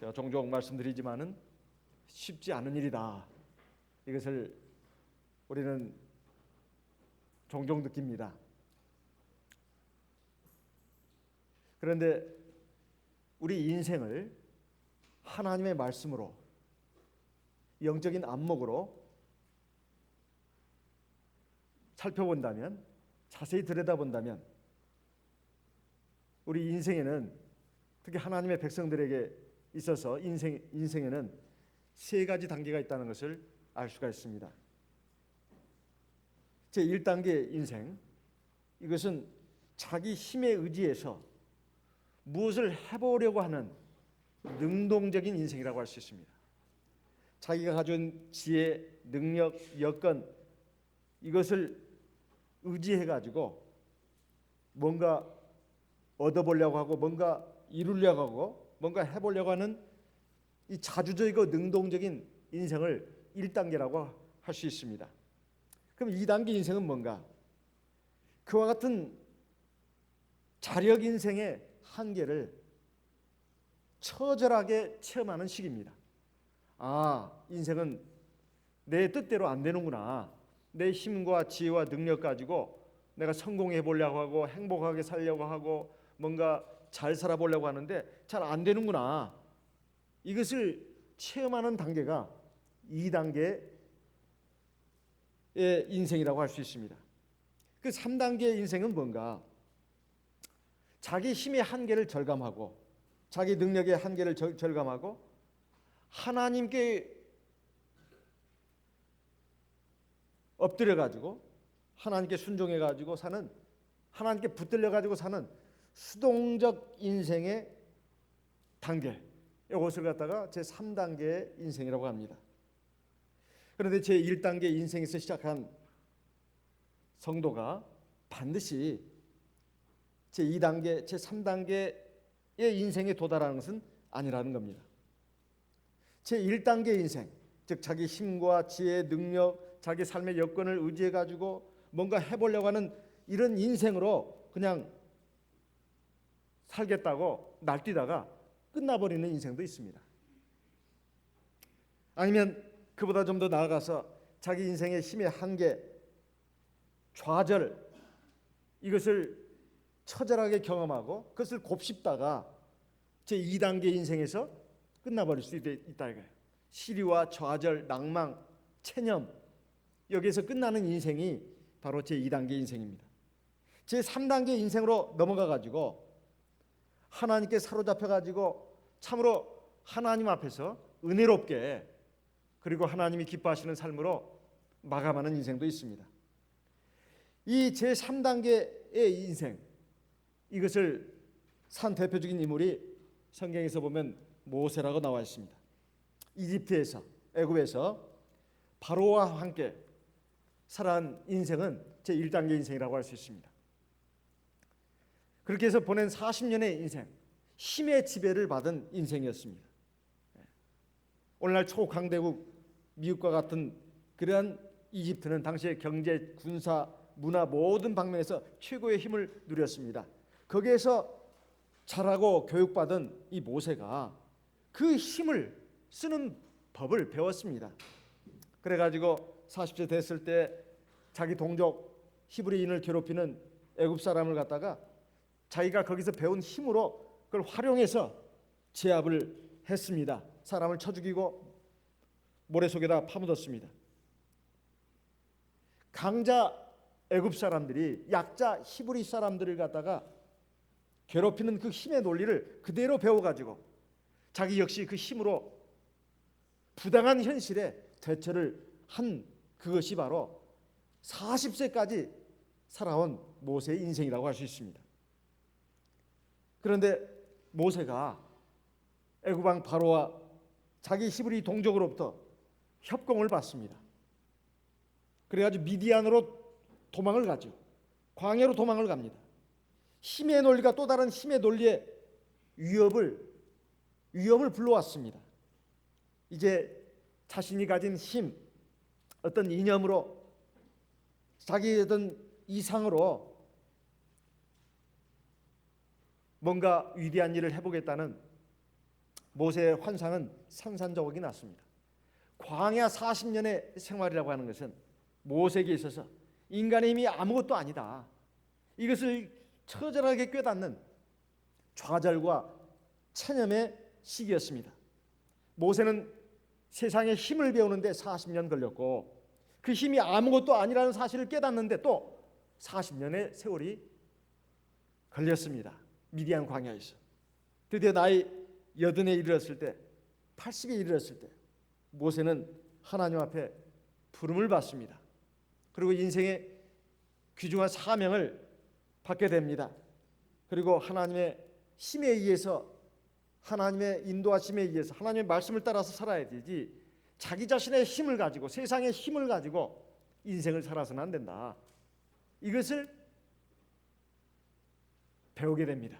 제가 종종 말씀드리지만은 쉽지 않은 일이다. 이것을 우리는 종종 느낍니다. 그런데 우리 인생을 하나님의 말씀으로, 영적인 안목으로 살펴본다면, 자세히 들여다본다면 우리 인생에는, 특히 하나님의 백성들에게 있어서 인생에는 세 가지 단계가 있다는 것을 알 수가 있습니다. 제1단계 인생, 이것은 자기 힘에 의지해서 무엇을 해보려고 하는 능동적인 인생이라고 할 수 있습니다. 자기가 가진 지혜, 능력, 여건, 이것을 의지해가지고 뭔가 얻어보려고 하고, 뭔가 이루려고 하고, 뭔가 해보려고 하는 이 자주적이고 능동적인 인생을 1단계라고 할 수 있습니다. 그럼 2단계 인생은 뭔가? 그와 같은 자력 인생의 한계를 처절하게 체험하는 시기입니다. 아, 인생은 내 뜻대로 안 되는구나. 내 힘과 지혜와 능력 가지고 내가 성공해 보려고 하고 행복하게 살려고 하고 뭔가 잘 살아보려고 하는데 잘 안 되는구나. 이것을 체험하는 단계가 2단계의 인생이라고 할 수 있습니다. 그 3단계의 인생은 뭔가? 자기 힘의 한계를 절감하고, 자기 능력의 한계를 절감하고, 하나님께 엎드려 가지고, 하나님께 순종해 가지고 사는, 하나님께 붙들려 가지고 사는 수동적 인생의 단계, 이것을 갖다가 제3단계의 인생이라고 합니다. 그런데 제1단계 인생에서 시작한 성도가 반드시 제2단계, 제3단계의 인생에 도달하는 것은 아니라는 겁니다. 제1단계 인생, 즉 자기 힘과 지혜, 능력, 자기 삶의 여건을 의지해 가지고 뭔가 해보려고 하는 이런 인생으로 그냥 살겠다고 날뛰다가 끝나버리는 인생도 있습니다. 아니면 그보다 좀 더 나아가서 자기 인생의 힘의 한계, 좌절, 이것을 처절하게 경험하고 그것을 곱씹다가 제2단계 인생에서 끝나버릴 수 있다 이거예요. 시리와 좌절, 낭망, 체념, 여기에서 끝나는 인생이 바로 제2단계 인생입니다. 제3단계 인생으로 넘어가 가지고 하나님께 사로잡혀 가지고 참으로 하나님 앞에서 은혜롭게, 그리고 하나님이 기뻐하시는 삶으로 마감하는 인생도 있습니다. 이 제3단계의 인생, 이것을 산 대표적인 인물이 성경에서 보면 모세라고 나와 있습니다. 이집트에서, 애굽에서 바로와 함께 살아간 인생은 제1단계 인생이라고 할 수 있습니다. 그렇게 해서 보낸 40년의 인생, 힘의 지배를 받은 인생이었습니다. 오늘날 초강대국 미국과 같은 그러한 이집트는 당시의 경제, 군사, 문화 모든 방면에서 최고의 힘을 누렸습니다. 거기에서 자라고 교육받은 이 모세가 그 힘을 쓰는 법을 배웠습니다. 그래가지고 40세 됐을 때 자기 동족 히브리인을 괴롭히는 애굽 사람을 갖다가 자기가 거기서 배운 힘으로 그걸 활용해서 제압을 했습니다. 사람을 쳐 죽이고 모래 속에다 파묻었습니다. 강자 애굽 사람들이 약자 히브리 사람들을 갖다가 괴롭히는 그 힘의 논리를 그대로 배워가지고 자기 역시 그 힘으로 부당한 현실에 대처를 한 그것이 바로 40세까지 살아온 모세의 인생이라고 할 수 있습니다. 그런데 모세가 애굽 왕 바로와 자기 히브리 동족으로부터 협공을 받습니다. 그래가지고 미디안으로 도망을 가죠. 광야로 도망을 갑니다. 힘의 논리가 또 다른 힘의 논리의 위험을 불러왔습니다. 이제 자신이 가진 힘, 어떤 이념으로, 자기의 어떤 이상으로 뭔가 위대한 일을 해보겠다는 모세의 환상은 산산조각이 났습니다. 광야 40년의 생활이라고 하는 것은 모세에게 있어서 인간의 힘이 아무것도 아니다. 이것을 처절하게 깨닫는 좌절과 체념의 시기였습니다. 모세는 세상의 힘을 배우는데 40년 걸렸고 그 힘이 아무것도 아니라는 사실을 깨닫는데 또 40년의 세월이 걸렸습니다. 미디안 광야에서. 드디어 나이 80에 이르렀을 때, 80에 이르렀을 때 모세는 하나님 앞에 부름을 받습니다. 그리고 인생의 귀중한 사명을 받게 됩니다. 그리고 하나님의 힘에 의해서, 하나님의 인도하심에 의해서 하나님의 말씀을 따라서 살아야 되지, 자기 자신의 힘을 가지고, 세상의 힘을 가지고 인생을 살아서는 안 된다. 이것을 배우게 됩니다.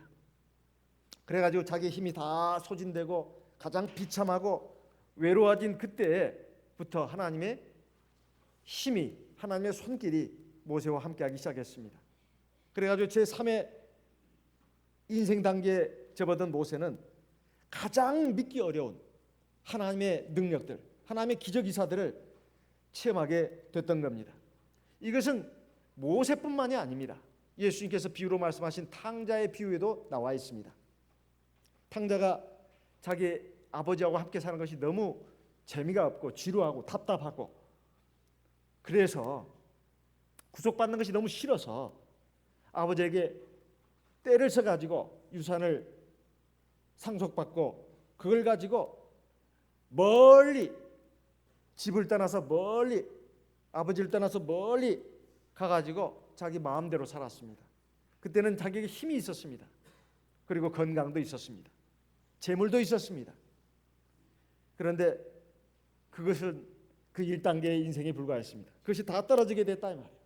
그래가지고 자기 힘이 다 소진되고 가장 비참하고 외로워진 그때부터 하나님의 힘이, 하나님의 손길이 모세와 함께하기 시작했습니다. 그래가지고 제3의 인생 단계에 접어든 모세는 가장 믿기 어려운 하나님의 능력들, 하나님의 기적이사들을 체험하게 됐던 겁니다. 이것은 모세뿐만이 아닙니다. 예수님께서 비유로 말씀하신 탕자의 비유에도 나와 있습니다. 탕자가 자기 아버지하고 함께 사는 것이 너무 재미가 없고 지루하고 답답하고, 그래서 구속받는 것이 너무 싫어서 아버지에게 떼를 써가지고 유산을 상속받고 그걸 가지고 멀리, 집을 떠나서 멀리, 아버지를 떠나서 멀리 가가지고 자기 마음대로 살았습니다. 그때는 자기에게 힘이 있었습니다. 그리고 건강도 있었습니다. 재물도 있었습니다. 그런데 그것은 그 1단계의 인생에 불과했습니다. 그것이 다 떨어지게 됐다 이 말이에요.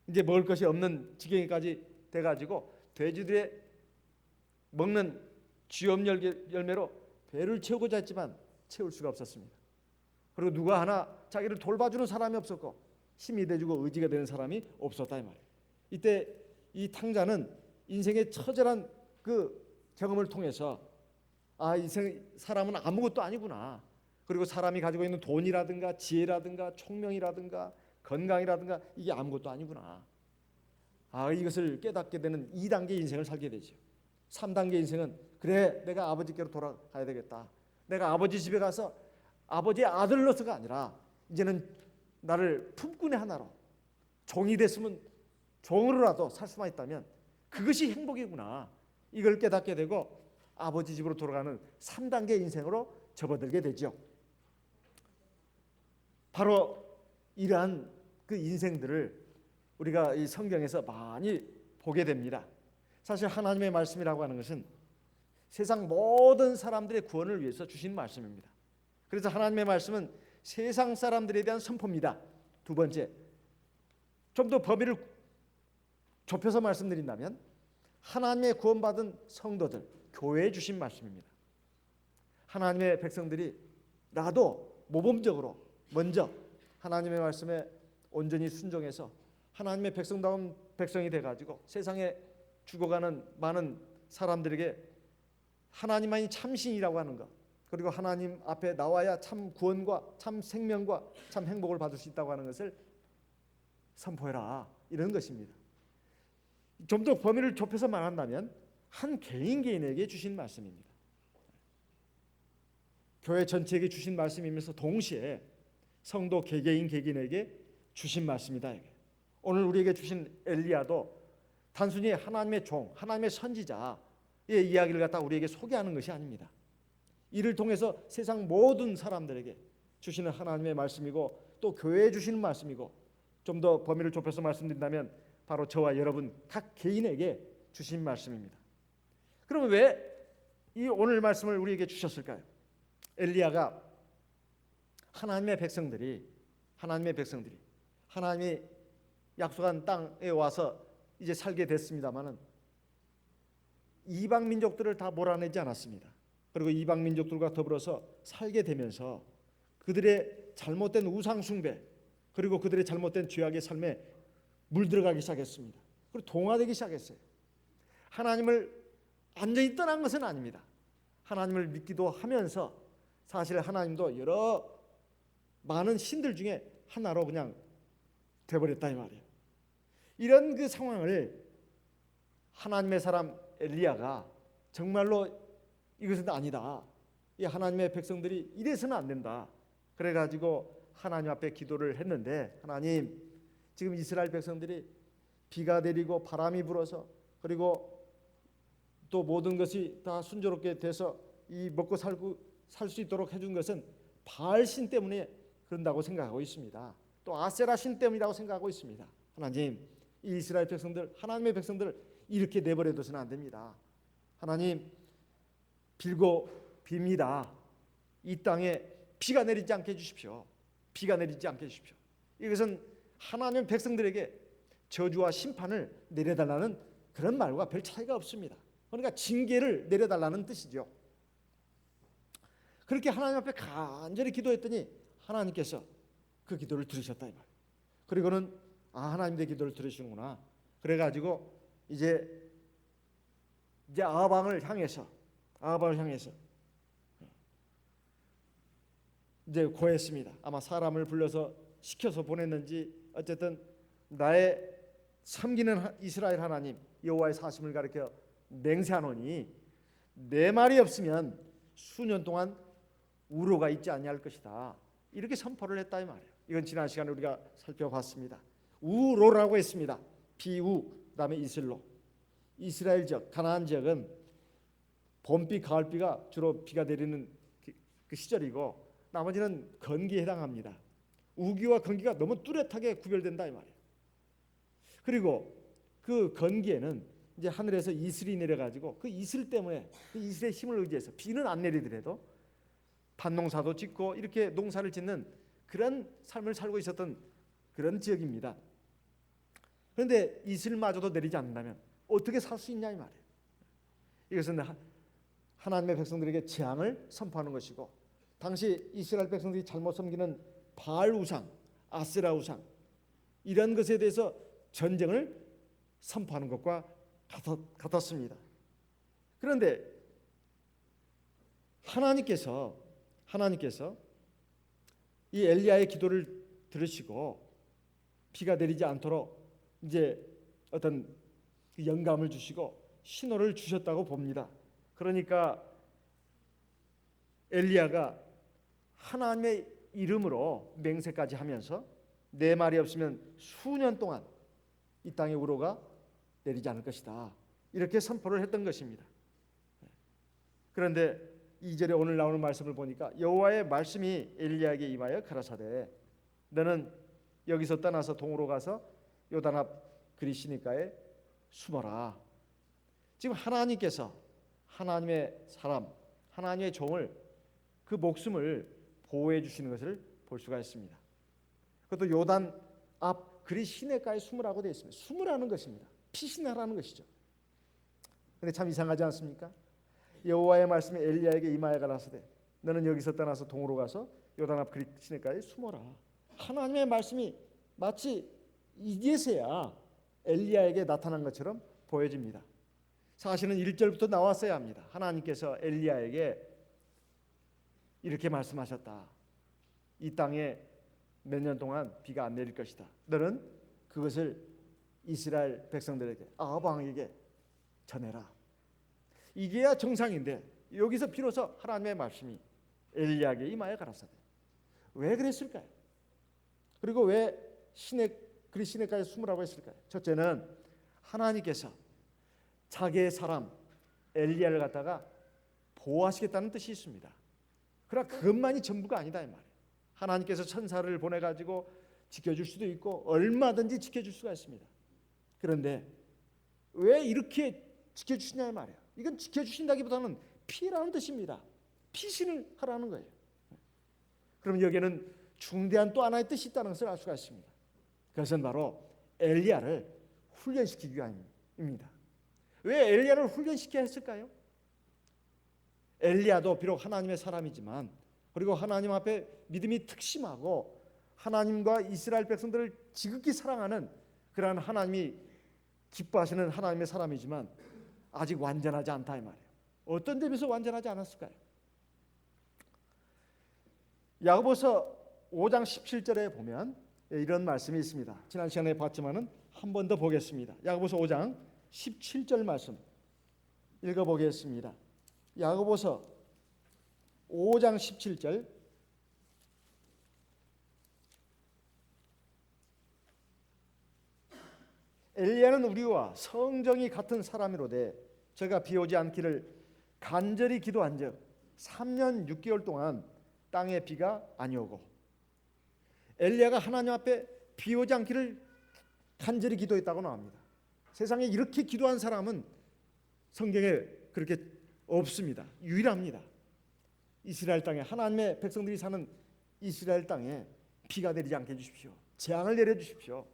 이제 먹을 것이 없는 지경까지 돼가지고 돼지들의 먹는 쥐엄 열매로 배를 채우고자 했지만 채울 수가 없었습니다. 그리고 누가 하나 자기를 돌봐주는 사람이 없었고 힘이 돼주고 의지가 되는 사람이 없었다 이 말이에요. 이때 이 탕자는 인생의 처절한 그 경험을 통해서 인생 사람은 아무것도 아니구나. 그리고 사람이 가지고 있는 돈이라든가 지혜라든가 총명이라든가 건강이라든가 이게 아무것도 아니구나. 이것을 깨닫게 되는 2단계 인생을 살게 되죠. 3단계 인생은 그래, 내가 아버지께로 돌아가야 되겠다. 내가 아버지 집에 가서 아버지의 아들로서가 아니라 이제는 나를 품꾼의 하나로, 종이 됐으면 종으로라도 살 수만 있다면 그것이 행복이구나. 이걸 깨닫게 되고 아버지 집으로 돌아가는 3단계 인생으로 접어들게 되죠. 바로 이러한 그 인생들을 우리가 이 성경에서 많이 보게 됩니다. 사실 하나님의 말씀이라고 하는 것은 세상 모든 사람들의 구원을 위해서 주신 말씀입니다. 그래서 하나님의 말씀은 세상 사람들에 대한 선포입니다. 두 번째, 좀 더 범위를 좁혀서 말씀드린다면 하나님의 구원받은 성도들, 교회에 주신 말씀입니다. 하나님의 백성들이 나도 모범적으로 먼저 하나님의 말씀에 온전히 순종해서 하나님의 백성다운 백성이 돼가지고 세상에 죽어가는 많은 사람들에게 하나님만이 참신이라고 하는 것, 그리고 하나님 앞에 나와야 참 구원과 참 생명과 참 행복을 받을 수 있다고 하는 것을 선포해라, 이런 것입니다. 좀 더 범위를 좁혀서 말한다면 한 개인에게 주신 말씀입니다. 교회 전체에게 주신 말씀이면서 동시에 성도 개개인에게 주신 말씀이다. 오늘 우리에게 주신 엘리야도 단순히 하나님의 종, 하나님의 선지자의 이야기를 갖다 우리에게 소개하는 것이 아닙니다. 이를 통해서 세상 모든 사람들에게 주시는 하나님의 말씀이고 또 교회에 주시는 말씀이고, 좀 더 범위를 좁혀서 말씀드린다면 바로 저와 여러분 각 개인에게 주신 말씀입니다. 그러면 왜 이 오늘 말씀을 우리에게 주셨을까요? 엘리야가 하나님의 백성들이 하나님이 약속한 땅에 와서 이제 살게 됐습니다마는 이방 민족들을 다 몰아내지 않았습니다. 그리고 이방 민족들과 더불어서 살게 되면서 그들의 잘못된 우상 숭배, 그리고 그들의 잘못된 죄악의 삶에 물들어가기 시작했습니다. 그리고 동화되기 시작했어요. 하나님을 완전히 떠난 것은 아닙니다. 하나님을 믿기도 하면서 사실 하나님도 여러 많은 신들 중에 하나로 그냥 돼버렸다 이 말이에요. 이런 그 상황을 하나님의 사람 엘리야가 정말로 이것은 아니다. 이 하나님의 백성들이 이래서는 안 된다. 그래가지고 하나님 앞에 기도를 했는데, 하나님, 지금 이스라엘 백성들이 비가 내리고 바람이 불어서 그리고 또 모든 것이 다 순조롭게 돼서 이 먹고 살 수 있도록 해준 것은 바알 신 때문에 그런다고 생각하고 있습니다. 또 아세라 신 때문이라고 생각하고 있습니다. 하나님, 이 이스라엘 백성들, 하나님의 백성들을 이렇게 내버려 둬서는 안 됩니다. 하나님, 빌고 빕니다. 이 땅에 비가 내리지 않게 해주십시오. 비가 내리지 않게 해주십시오. 이것은 하나님 백성들에게 저주와 심판을 내려달라는 그런 말과 별 차이가 없습니다. 그러니까 징계를 내려달라는 뜻이죠. 그렇게 하나님 앞에 간절히 기도했더니 하나님께서 그 기도를 들으셨다 이 말. 그리고는 하나님 내 기도를 들으시는구나. 그래가지고 이제 아합을 향해서 이제 고했습니다. 아마 사람을 불러서 시켜서 보냈는지 어쨌든 나의 섬기는 이스라엘 하나님 여호와의 사심을 가리켜 맹세하노니 내 말이 없으면 수년 동안 우로가 있지 아니할 것이다. 이렇게 선포를 했다 이 말이에요. 이건 지난 시간에 우리가 살펴봤습니다. 우로라고 했습니다. 비우, 그다음에 이슬로. 이스라엘 지역, 가나안 지역은 봄비, 가을비가 주로 비가 내리는 그 시절이고 나머지는 건기에 해당합니다. 우기와 건기가 너무 뚜렷하게 구별된다 이 말이에요. 그리고 그 건기에는 이제 하늘에서 이슬이 내려가지고 그 이슬 때문에 그 이슬의 힘을 의지해서 비는 안 내리더라도 밭농사도 짓고 이렇게 농사를 짓는 그런 삶을 살고 있었던 그런 지역입니다. 그런데 이슬마저도 내리지 않는다면 어떻게 살 수 있냐 이 말이에요. 이것은 하나님의 백성들에게 재앙을 선포하는 것이고, 당시 이스라엘 백성들이 잘못 섬기는 바알 우상, 아세라 우상 이런 것에 대해서 전쟁을 선포하는 것과 같았습니다. 그런데 하나님께서 이 엘리야의 기도를 들으시고 비가 내리지 않도록 이제 어떤 영감을 주시고 신호를 주셨다고 봅니다. 그러니까 엘리야가 하나님의 이름으로 맹세까지 하면서 내 말이 없으면 수년 동안 이 땅에 우로가 내리지 않을 것이다. 이렇게 선포를 했던 것입니다. 그런데 2절에 오늘 나오는 말씀을 보니까 여호와의 말씀이 엘리야에게 임하여 가라사대 너는 여기서 떠나서 동으로 가서 요단 앞 그리시니까에 숨어라. 지금 하나님께서 하나님의 사람, 하나님의 종을 그 목숨을 보호해 주시는 것을 볼 수가 있습니다. 그것도 요단 앞 그리 시내가에 숨으라고 되어 있습니다. 숨으라는 것입니다. 피신하라는 것이죠. 그런데 참 이상하지 않습니까? 여호와의 말씀이 엘리야에게 임하여 가라사대 너는 여기서 떠나서 동으로 가서 요단 앞 그리 시내가에 숨어라. 하나님의 말씀이 마치 이제서야 엘리야에게 나타난 것처럼 보여집니다. 사실은 1절부터 나왔어야 합니다. 하나님께서 엘리야에게 이렇게 말씀하셨다. 이 땅에 몇 년 동안 비가 안 내릴 것이다. 너는 그것을 이스라엘 백성들에게 아합 왕에게 전해라. 이게야 정상인데 여기서 비로소 하나님의 말씀이 엘리야에게 임하여 가라사대. 왜 그랬을까요? 그리고 왜 그리 시내가에 숨으라고 했을까요? 첫째는 하나님께서 자기의 사람 엘리야를 갖다가 보호하시겠다는 뜻이 있습니다. 그러나 그것만이 전부가 아니다 이 말이에요. 하나님께서 천사를 보내가지고 지켜줄 수도 있고 얼마든지 지켜줄 수가 있습니다. 그런데 왜 이렇게 지켜주시냐 이 말이에요. 이건 지켜주신다기보다는 피라는 뜻입니다. 피신을 하라는 거예요. 그럼 여기에는 중대한 또 하나의 뜻이 있다는 것을 알 수가 있습니다. 그것은 바로 엘리야를 훈련시키기 위함입니다. 왜 엘리야를 훈련시켜야 했을까요? 엘리야도 비록 하나님의 사람이지만 그리고 하나님 앞에 믿음이 특심하고 하나님과 이스라엘 백성들을 지극히 사랑하는 그러한 하나님이 기뻐하시는 하나님의 사람이지만 아직 완전하지 않다 이 말이에요. 어떤 점에서 완전하지 않았을까요? 야고보서 5장 17절에 보면 이런 말씀이 있습니다. 지난 시간에 봤지만은 한 번 더 보겠습니다. 야고보서 5장 17절 말씀 읽어보겠습니다. 야고보서 5장 17절 엘리야는 우리와 성정이 같은 사람이로되 저가 비 오지 않기를 간절히 기도한즉 3년 6개월 동안 땅에 비가 아니오고 엘리야가 하나님 앞에 비 오지 않기를 간절히 기도했다고 나옵니다. 세상에 이렇게 기도한 사람은 성경에 그렇게 없습니다. 유일합니다. 이스라엘 땅에 하나님의 백성들이 사는 이스라엘 땅에 비가 내리지 않게 해주십시오. 재앙을 내려주십시오.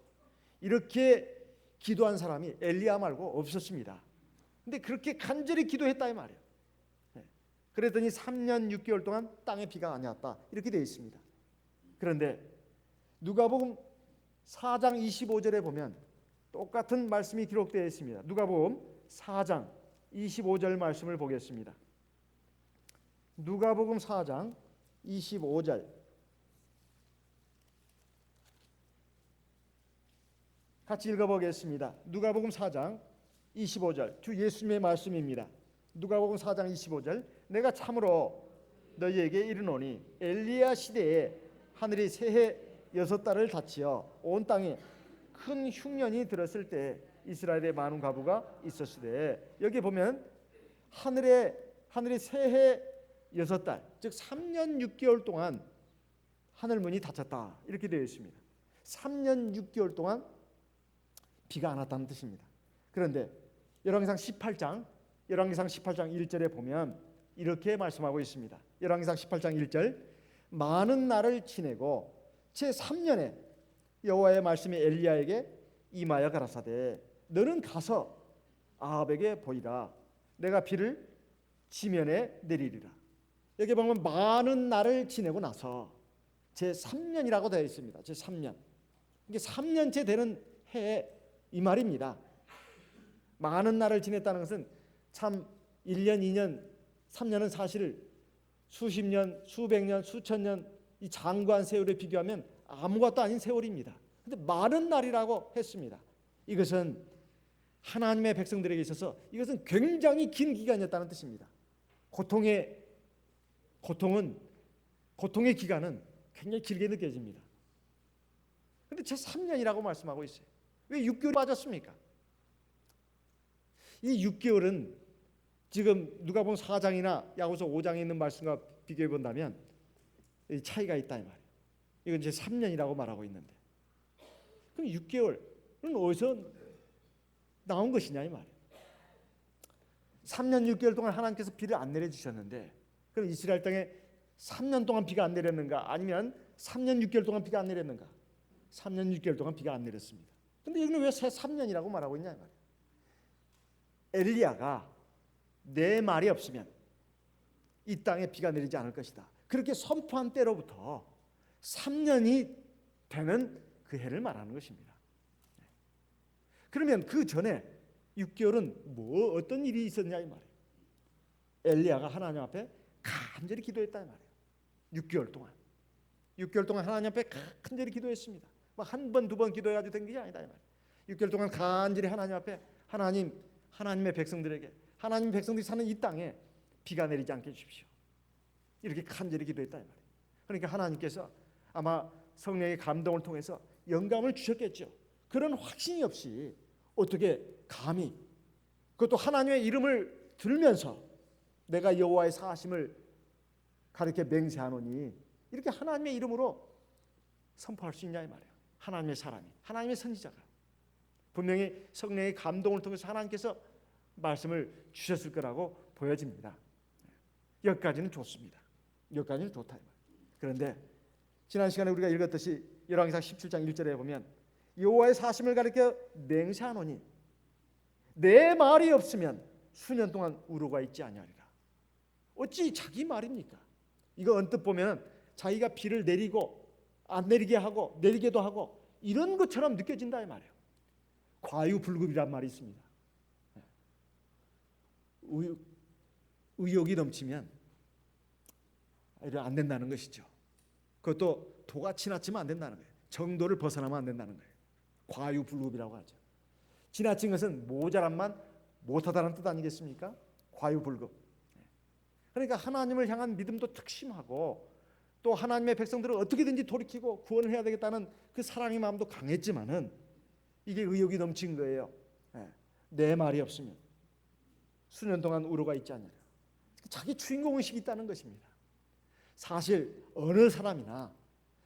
이렇게 기도한 사람이 엘리야 말고 없었습니다. 근데 그렇게 간절히 기도했다 이 말이에요. 그랬더니 3년 6개월 동안 땅에 비가 아니었다 이렇게 되어 있습니다. 그런데 누가복음 4장 25절에 보면 똑같은 말씀이 기록되어 있습니다. 누가복음 4장 25절 말씀을 보겠습니다. 누가복음 4장 25절 같이 읽어보겠습니다. 누가복음 4장 25절 주 예수님의 말씀입니다. 누가복음 4장 25절 내가 참으로 너희에게 이르노니 엘리야 시대에 하늘이 새해 6달을 닫히어 온 땅에 큰 흉년이 들었을 때 이스라엘에 많은 과부가 있었으되 여기 보면 하늘이 새해 6달 즉 3년 6개월 동안 하늘문이 닫혔다 이렇게 되어 있습니다. 3년 6개월 동안 비가 안 왔다는 뜻입니다. 그런데 열왕기상 18장 1절에 보면 이렇게 말씀하고 있습니다. 열왕기상 18장 1절 많은 날을 지내고 제3년에 여호와의 말씀이 엘리야에게 임하여 가라사대 너는 가서 아합에게 보이라 내가 비를 지면에 내리리라. 여기 보면 많은 날을 지내고 나서 제3년이라고 되어 있습니다. 제3년 이게 3년째 되는 해에 이 말입니다. 많은 날을 지냈다는 것은 참 1년, 2년, 3년은 사실 수십 년, 수백 년, 수천 년 이 장구한 세월에 비교하면 아무것도 아닌 세월입니다. 그런데 많은 날이라고 했습니다. 이것은 하나님의 백성들에게 있어서 이것은 굉장히 긴 기간이었다는 뜻입니다. 고통의 기간은 굉장히 길게 느껴집니다. 그런데 제3년이라고 말씀하고 있어요. 왜 6개월이 빠졌습니까? 이 6개월은 지금 누가복음 4장이나 야고보서 5장에 있는 말씀과 비교해 본다면 차이가 있다 이 말이에요. 이건 이제 3년이라고 말하고 있는데 그럼 6개월은 어디서 나온 것이냐 이 말이에요. 3년 6개월 동안 하나님께서 비를 안 내려주셨는데 그럼 이스라엘 땅에 3년 동안 비가 안 내렸는가 아니면 3년 6개월 동안 비가 안 내렸는가? 3년 6개월 동안 비가 안 내렸습니다. 근데 여기는 왜 3년이라고 말하고 있냐 이 말이에요. 엘리야가 내 말이 없으면 이 땅에 비가 내리지 않을 것이다. 그렇게 선포한 때로부터 3년이 되는 그 해를 말하는 것입니다. 그러면 그 전에 6개월은 어떤 일이 있었냐 이 말이에요. 엘리야가 하나님 앞에 간절히 기도했다 이 말이에요. 6개월 동안 하나님 앞에 간절히 기도했습니다. 한 번, 두 번 기도해가지고 된 게 아니다 이 말이에요. 6개월 동안 간절히 하나님 앞에 하나님의 백성들에게 하나님의 백성들이 사는 이 땅에 비가 내리지 않게 해주십시오. 이렇게 간절히 기도했다 이 말이에요. 그러니까 하나님께서 아마 성령의 감동을 통해서 영감을 주셨겠죠. 그런 확신이 없이 어떻게 감히 그것도 하나님의 이름을 들면서 내가 여호와의 사심을 가르쳐 맹세하노니 이렇게 하나님의 이름으로 선포할 수 있냐 이 말이에요. 하나님의 사람이 하나님의 선지자가 분명히 성령의 감동을 통해서 하나님께서 말씀을 주셨을 거라고 보여집니다. 여기까지는 좋습니다. 여기까지는 좋다. 그런데 지난 시간에 우리가 읽었듯이 열왕기상 17장 1절에 보면 여호와의 사심을 가리켜 맹세하노니 내 말이 없으면 수년 동안 우로가 있지 아니하리라. 어찌 자기 말입니까? 이거 언뜻 보면 자기가 비를 내리고 안 내리게 하고 내리게도 하고 이런 것처럼 느껴진다 이 말이에요. 과유불급이란 말이 있습니다. 의욕이 넘치면 이러면 안 된다는 것이죠. 그것도 도가 지나치면 안 된다는 거예요. 정도를 벗어나면 안 된다는 거예요. 과유불급이라고 하죠. 지나친 것은 모자란만 못하다는 뜻 아니겠습니까? 과유불급. 그러니까 하나님을 향한 믿음도 특심하고 또 하나님의 백성들을 어떻게든지 돌이키고 구원을 해야 되겠다는 그 사랑의 마음도 강했지만은 이게 의욕이 넘친 거예요. 내 말이 없으면 수년 동안 우로가 있지 않느냐. 자기 주인공의식이 있다는 것입니다. 사실 어느 사람이나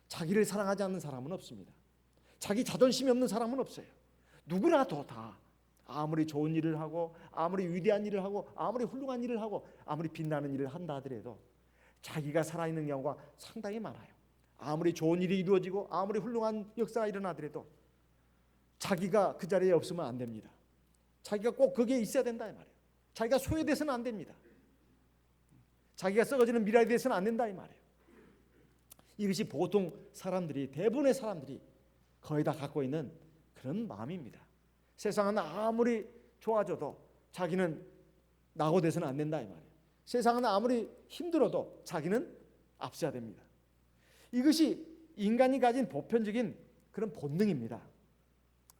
자기를 사랑하지 않는 사람은 없습니다. 자기 자존심이 없는 사람은 없어요. 누구나 다 아무리 좋은 일을 하고 아무리 위대한 일을 하고 아무리 훌륭한 일을 하고 아무리 빛나는 일을 한다 하더라도 자기가 살아있는 경우가 상당히 많아요. 아무리 좋은 일이 이루어지고 아무리 훌륭한 역사가 일어나더라도 자기가 그 자리에 없으면 안 됩니다. 자기가 꼭 거기에 있어야 된다 이 말이에요. 자기가 소외돼서는 안 됩니다. 자기가 썩어지는 미래에 대해서는 안 된다 이 말이에요. 이것이 보통 사람들이, 대부분의 사람들이 거의 다 갖고 있는 그런 마음입니다. 세상은 아무리 좋아져도 자기는 낙오돼서는 안 된다 이 말이에요. 세상은 아무리 힘들어도 자기는 앞서야 됩니다. 이것이 인간이 가진 보편적인 그런 본능입니다.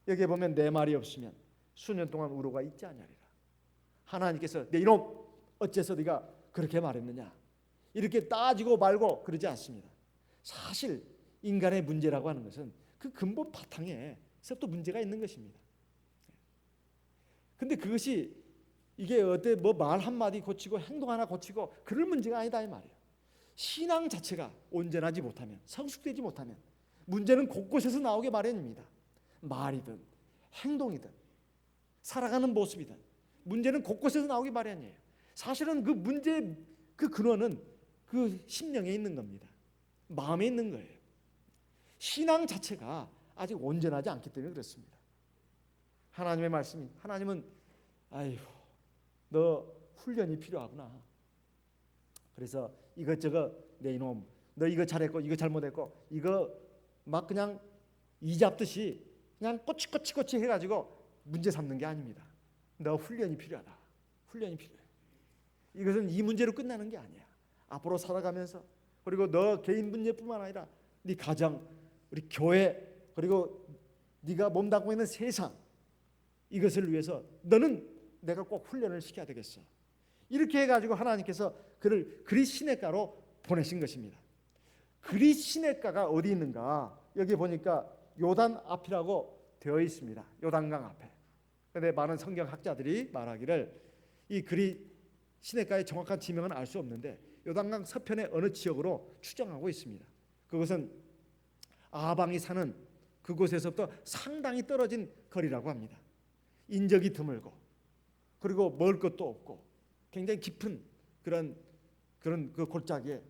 여기에 보면 내 말이 없으면 수년 동안 우로가 있지 않으리라. 하나님께서 내 이놈 어째서 네가 그렇게 말했느냐 이렇게 따지고 말고 그러지 않습니다. 사실 인간의 문제라고 하는 것은 그 근본 바탕에서 또 문제가 있는 것입니다. 근데 그것이 이게 어때 뭐 말 한마디 고치고 행동 하나 고치고 그럴 문제가 아니다 이 말이에요. 신앙 자체가 온전하지 못하면, 성숙되지 못하면 문제는 곳곳에서 나오게 마련입니다. 말이든 행동이든 살아가는 모습이든 문제는 곳곳에서 나오게 마련이에요. 사실은 그 문제의 그 근원은 그 심령에 있는 겁니다. 마음에 있는 거예요. 신앙 자체가 아직 온전하지 않기 때문에 그렇습니다. 하나님의 말씀이, 하나님은 아이고 너 훈련이 필요하구나. 그래서 이것저것 내 이놈 너 이거 잘했고 이거 잘못했고 이거 막 그냥 이 잡듯이 그냥 꼬치꼬치 해가지고 문제 삼는 게 아닙니다. 너 훈련이 필요하다. 훈련이 필요해. 이것은 이 문제로 끝나는 게 아니야. 앞으로 살아가면서 그리고 너 개인 문제뿐만 아니라 네 가정, 우리 교회 그리고 네가 몸담고 있는 세상 이것을 위해서 너는 내가 꼭 훈련을 시켜야 되겠어. 이렇게 해가지고 하나님께서 그를 그릿 시냇가로 보내신 것입니다. 그릿 시냇가가 어디 있는가? 여기 보니까 요단 앞이라고 되어 있습니다. 요단강 앞에. 그런데 많은 성경학자들이 말하기를 이 그릿 시냇가의 정확한 지명은 알 수 없는데 요단강 서편의 어느 지역으로 추정하고 있습니다. 그것은 아방이 사는 그곳에서부터 상당히 떨어진 거리라고 합니다. 인적이 드물고 그리고 먹을 것도 없고 굉장히 깊은 그런 그 골짜기에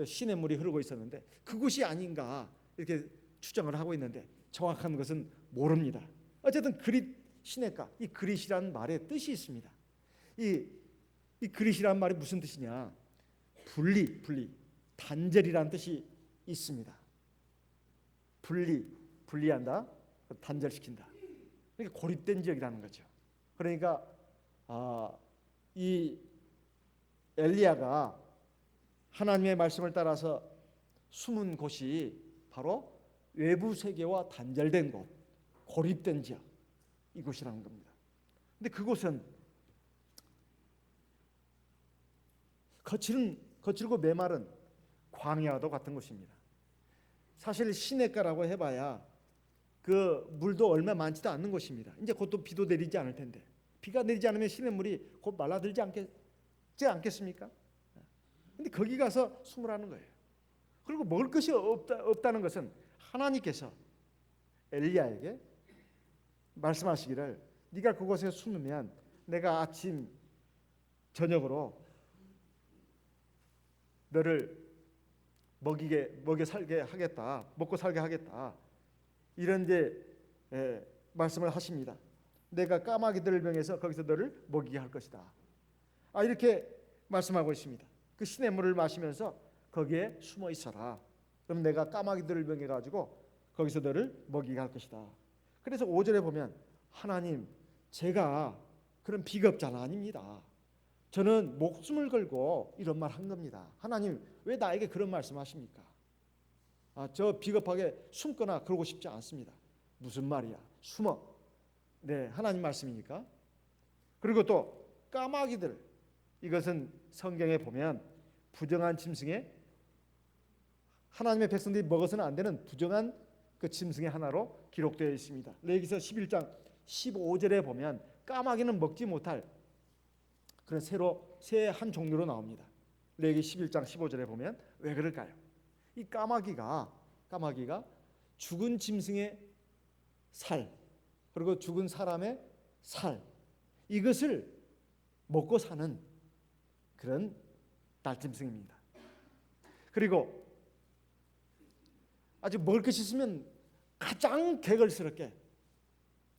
시냇물이 흐르고 있었는데 그곳이 아닌가 이렇게 추정을 하고 있는데 정확한 것은 모릅니다. 어쨌든 그릿 시냇가, 이 그릿이라는 말의 뜻이 있습니다. 이 그릿이라는 말이 무슨 뜻이냐? 분리, 단절이라는 뜻이 있습니다. 분리한다, 단절시킨다. 그러니까 고립된 지역이라는 거죠. 그러니까 이 엘리야가 하나님의 말씀을 따라서 숨은 곳이 바로 외부 세계와 단절된 곳, 고립된 지역 이곳이라는 겁니다. 근데 그곳은 거칠고 메마른 광야도 같은 곳입니다. 사실 시냇가라고 해봐야 그 물도 얼마 많지도 않는 곳입니다. 이제 곧또 비도 내리지 않을 텐데 비가 내리지 않으면 시냇물이 곧 말라들지 않겠습니까? 근데 거기 가서 숨으라는 거예요. 그리고 먹을 것이 없다는 것은 하나님께서 엘리야에게 말씀하시기를 네가 그곳에 숨으면 내가 아침 저녁으로 너를 먹여 살게 하겠다, 먹고 살게 하겠다. 이런 말씀을 하십니다. 내가 까마귀들을 명해서 거기서 너를 먹이게 할 것이다. 이렇게 말씀하고 있습니다. 그 시냇물을 마시면서 거기에 숨어 있어라. 그럼 내가 까마귀들을 명해 가지고 거기서 너를 먹이게 할 것이다. 그래서 5절에 보면 하나님 제가 그런 비겁자는 아닙니다. 저는 목숨을 걸고 이런 말 한 겁니다. 하나님 왜 나에게 그런 말씀하십니까? 저 비겁하게 숨거나 그러고 싶지 않습니다. 무슨 말이야? 숨어. 네, 하나님 말씀이니까. 그리고 또 까마귀들, 이것은 성경에 보면 부정한 짐승의, 하나님의 백성들이 먹어서는 안 되는 부정한 그 짐승의 하나로 기록되어 있습니다. 레위기서 11장 15절에 보면 까마귀는 먹지 못할 그런 새 한 종류로 나옵니다. 레위기 11장 15절에 보면 왜 그럴까요? 이 까마귀가 죽은 짐승의 살, 그리고 죽은 사람의 살, 이것을 먹고 사는 그런 날짐승입니다. 그리고 아직 먹을 것이 있으면 가장 개걸스럽게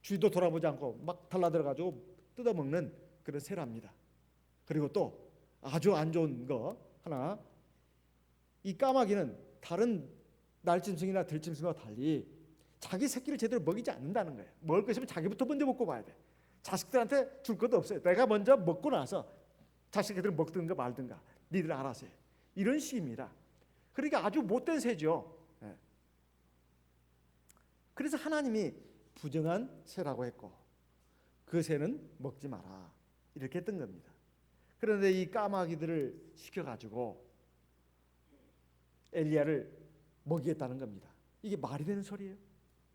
주위도 돌아보지 않고 막 달라들어가지고 뜯어먹는 그런 새랍니다. 그리고 또 아주 안 좋은 거 하나, 이 까마귀는 다른 날짐승이나 들짐승과 달리 자기 새끼를 제대로 먹이지 않는다는 거예요. 먹을 것이면 자기부터 먼저 먹고 봐야 돼. 자식들한테 줄 것도 없어요. 내가 먼저 먹고 나서 자식들을 먹든가 말든가 니들 알아서 해. 이런 식입니다. 그러니까 아주 못된 새죠. 그래서 하나님이 부정한 새라고 했고 그 새는 먹지 마라 이렇게 했던 겁니다. 그런데 이 까마귀들을 시켜가지고 엘리야를 먹이겠다는 겁니다. 이게 말이 되는 소리예요?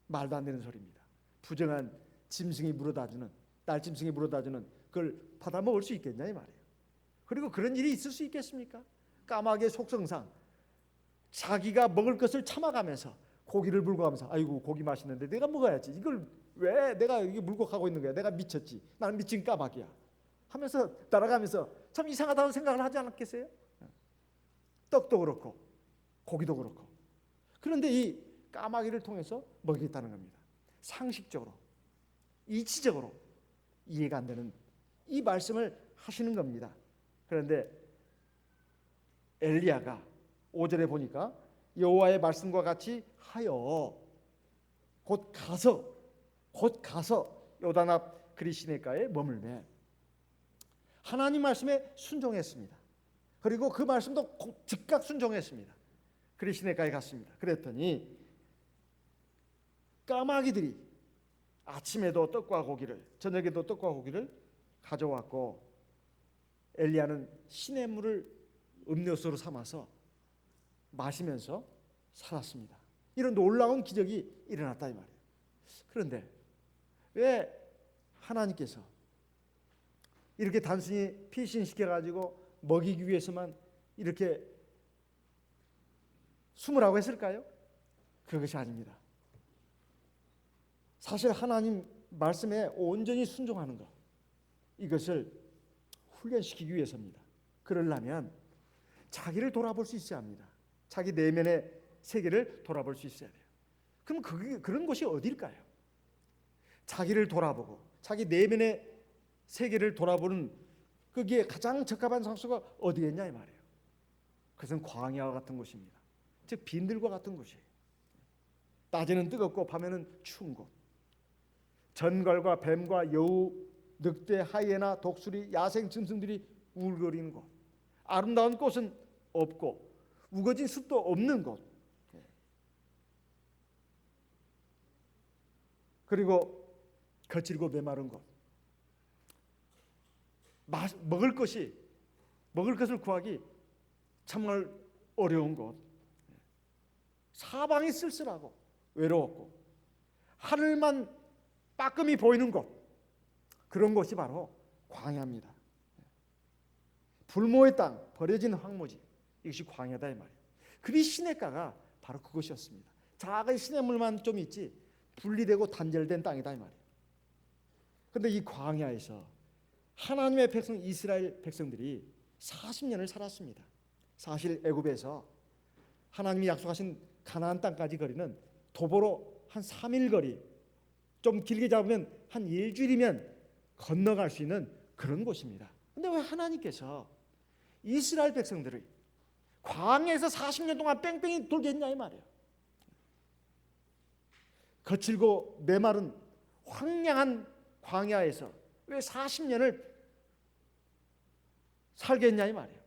말도 안 되는 소리입니다. 부정한 짐승이 물어다주는, 날짐승이 물어다주는 그걸 받아 먹을 수 있겠냐 이 말이에요. 그리고 그런 일이 있을 수 있겠습니까? 까마귀의 속성상 자기가 먹을 것을 참아가면서 고기를 물고 가면서 아이고 고기 맛있는데 내가 먹어야지, 이걸 왜 내가 이게 물고 가고 있는 거야, 내가 미쳤지, 나는 미친 까마귀야 하면서 따라가면서 참 이상하다고 생각을 하지 않았겠어요? 떡도 그렇고 고기도 그렇고. 그런데 이 까마귀를 통해서 먹이겠다는 겁니다. 상식적으로, 이치적으로 이해가 안 되는 이 말씀을 하시는 겁니다. 그런데 엘리야가 5절에 보니까 여호와의 말씀과 같이 하여 곧 가서 요단 앞 그리 시내가에 머물매 하나님 말씀에 순종했습니다. 그리고 그 말씀도 즉각 순종했습니다. 그리 시내가에 갔습니다. 그랬더니 까마귀들이 아침에도 떡과 고기를, 저녁에도 떡과 고기를 가져왔고 엘리야는 시냇물을 음료수로 삼아서 마시면서 살았습니다. 이런 놀라운 기적이 일어났다 이 말이에요. 그런데 왜 하나님께서 이렇게 단순히 피신시켜가지고 먹이기 위해서만 이렇게 숨으라고 했을까요? 그것이 아닙니다. 사실 하나님 말씀에 온전히 순종하는 것, 이것을 훈련시키기 위해서입니다. 그러려면 자기를 돌아볼 수 있어야 합니다. 자기 내면의 세계를 돌아볼 수 있어야 돼요. 그럼 그런 곳이 어디일까요? 자기를 돌아보고 자기 내면의 세계를 돌아보는 거기에 가장 적합한 장소가 어디겠냐 이 말이에요. 그것은 광야와 같은 곳입니다. 즉 빈들과 같은 곳이에요. 낮에는 뜨겁고 밤에는 추운 곳, 전갈과 뱀과 여우, 늑대, 하이에나, 독수리, 야생 짐승들이 울거리는 곳, 아름다운 꽃은 없고 우거진 숲도 없는 곳, 그리고 거칠고 메마른 곳, 먹을 것을 구하기 정말 어려운 곳, 사방이 쓸쓸하고 외로웠고 하늘만 빠끔히 보이는 곳, 그런 곳이 바로 광야입니다. 불모의 땅, 버려진 황무지, 이것이 광야다 이 말이에요. 그리 시냇가가 바로 그것이었습니다. 작은 시냇물만 좀 있지 분리되고 단절된 땅이다 이 말이에요. 그런데 이 광야에서 하나님의 백성 이스라엘 백성들이 40년을 살았습니다. 사실 애굽에서 하나님이 약속하신 가나안 땅까지 거리는 도보로 한 3일 거리, 좀 길게 잡으면 한 일주일이면 건너갈 수 있는 그런 곳입니다. 그런데 왜 하나님께서 이스라엘 백성들을 광야에서 40년 동안 뺑뺑이 돌게 했냐 이 말이에요. 거칠고 메마른 황량한 광야에서 왜 40년을 살겠냐 이 말이에요.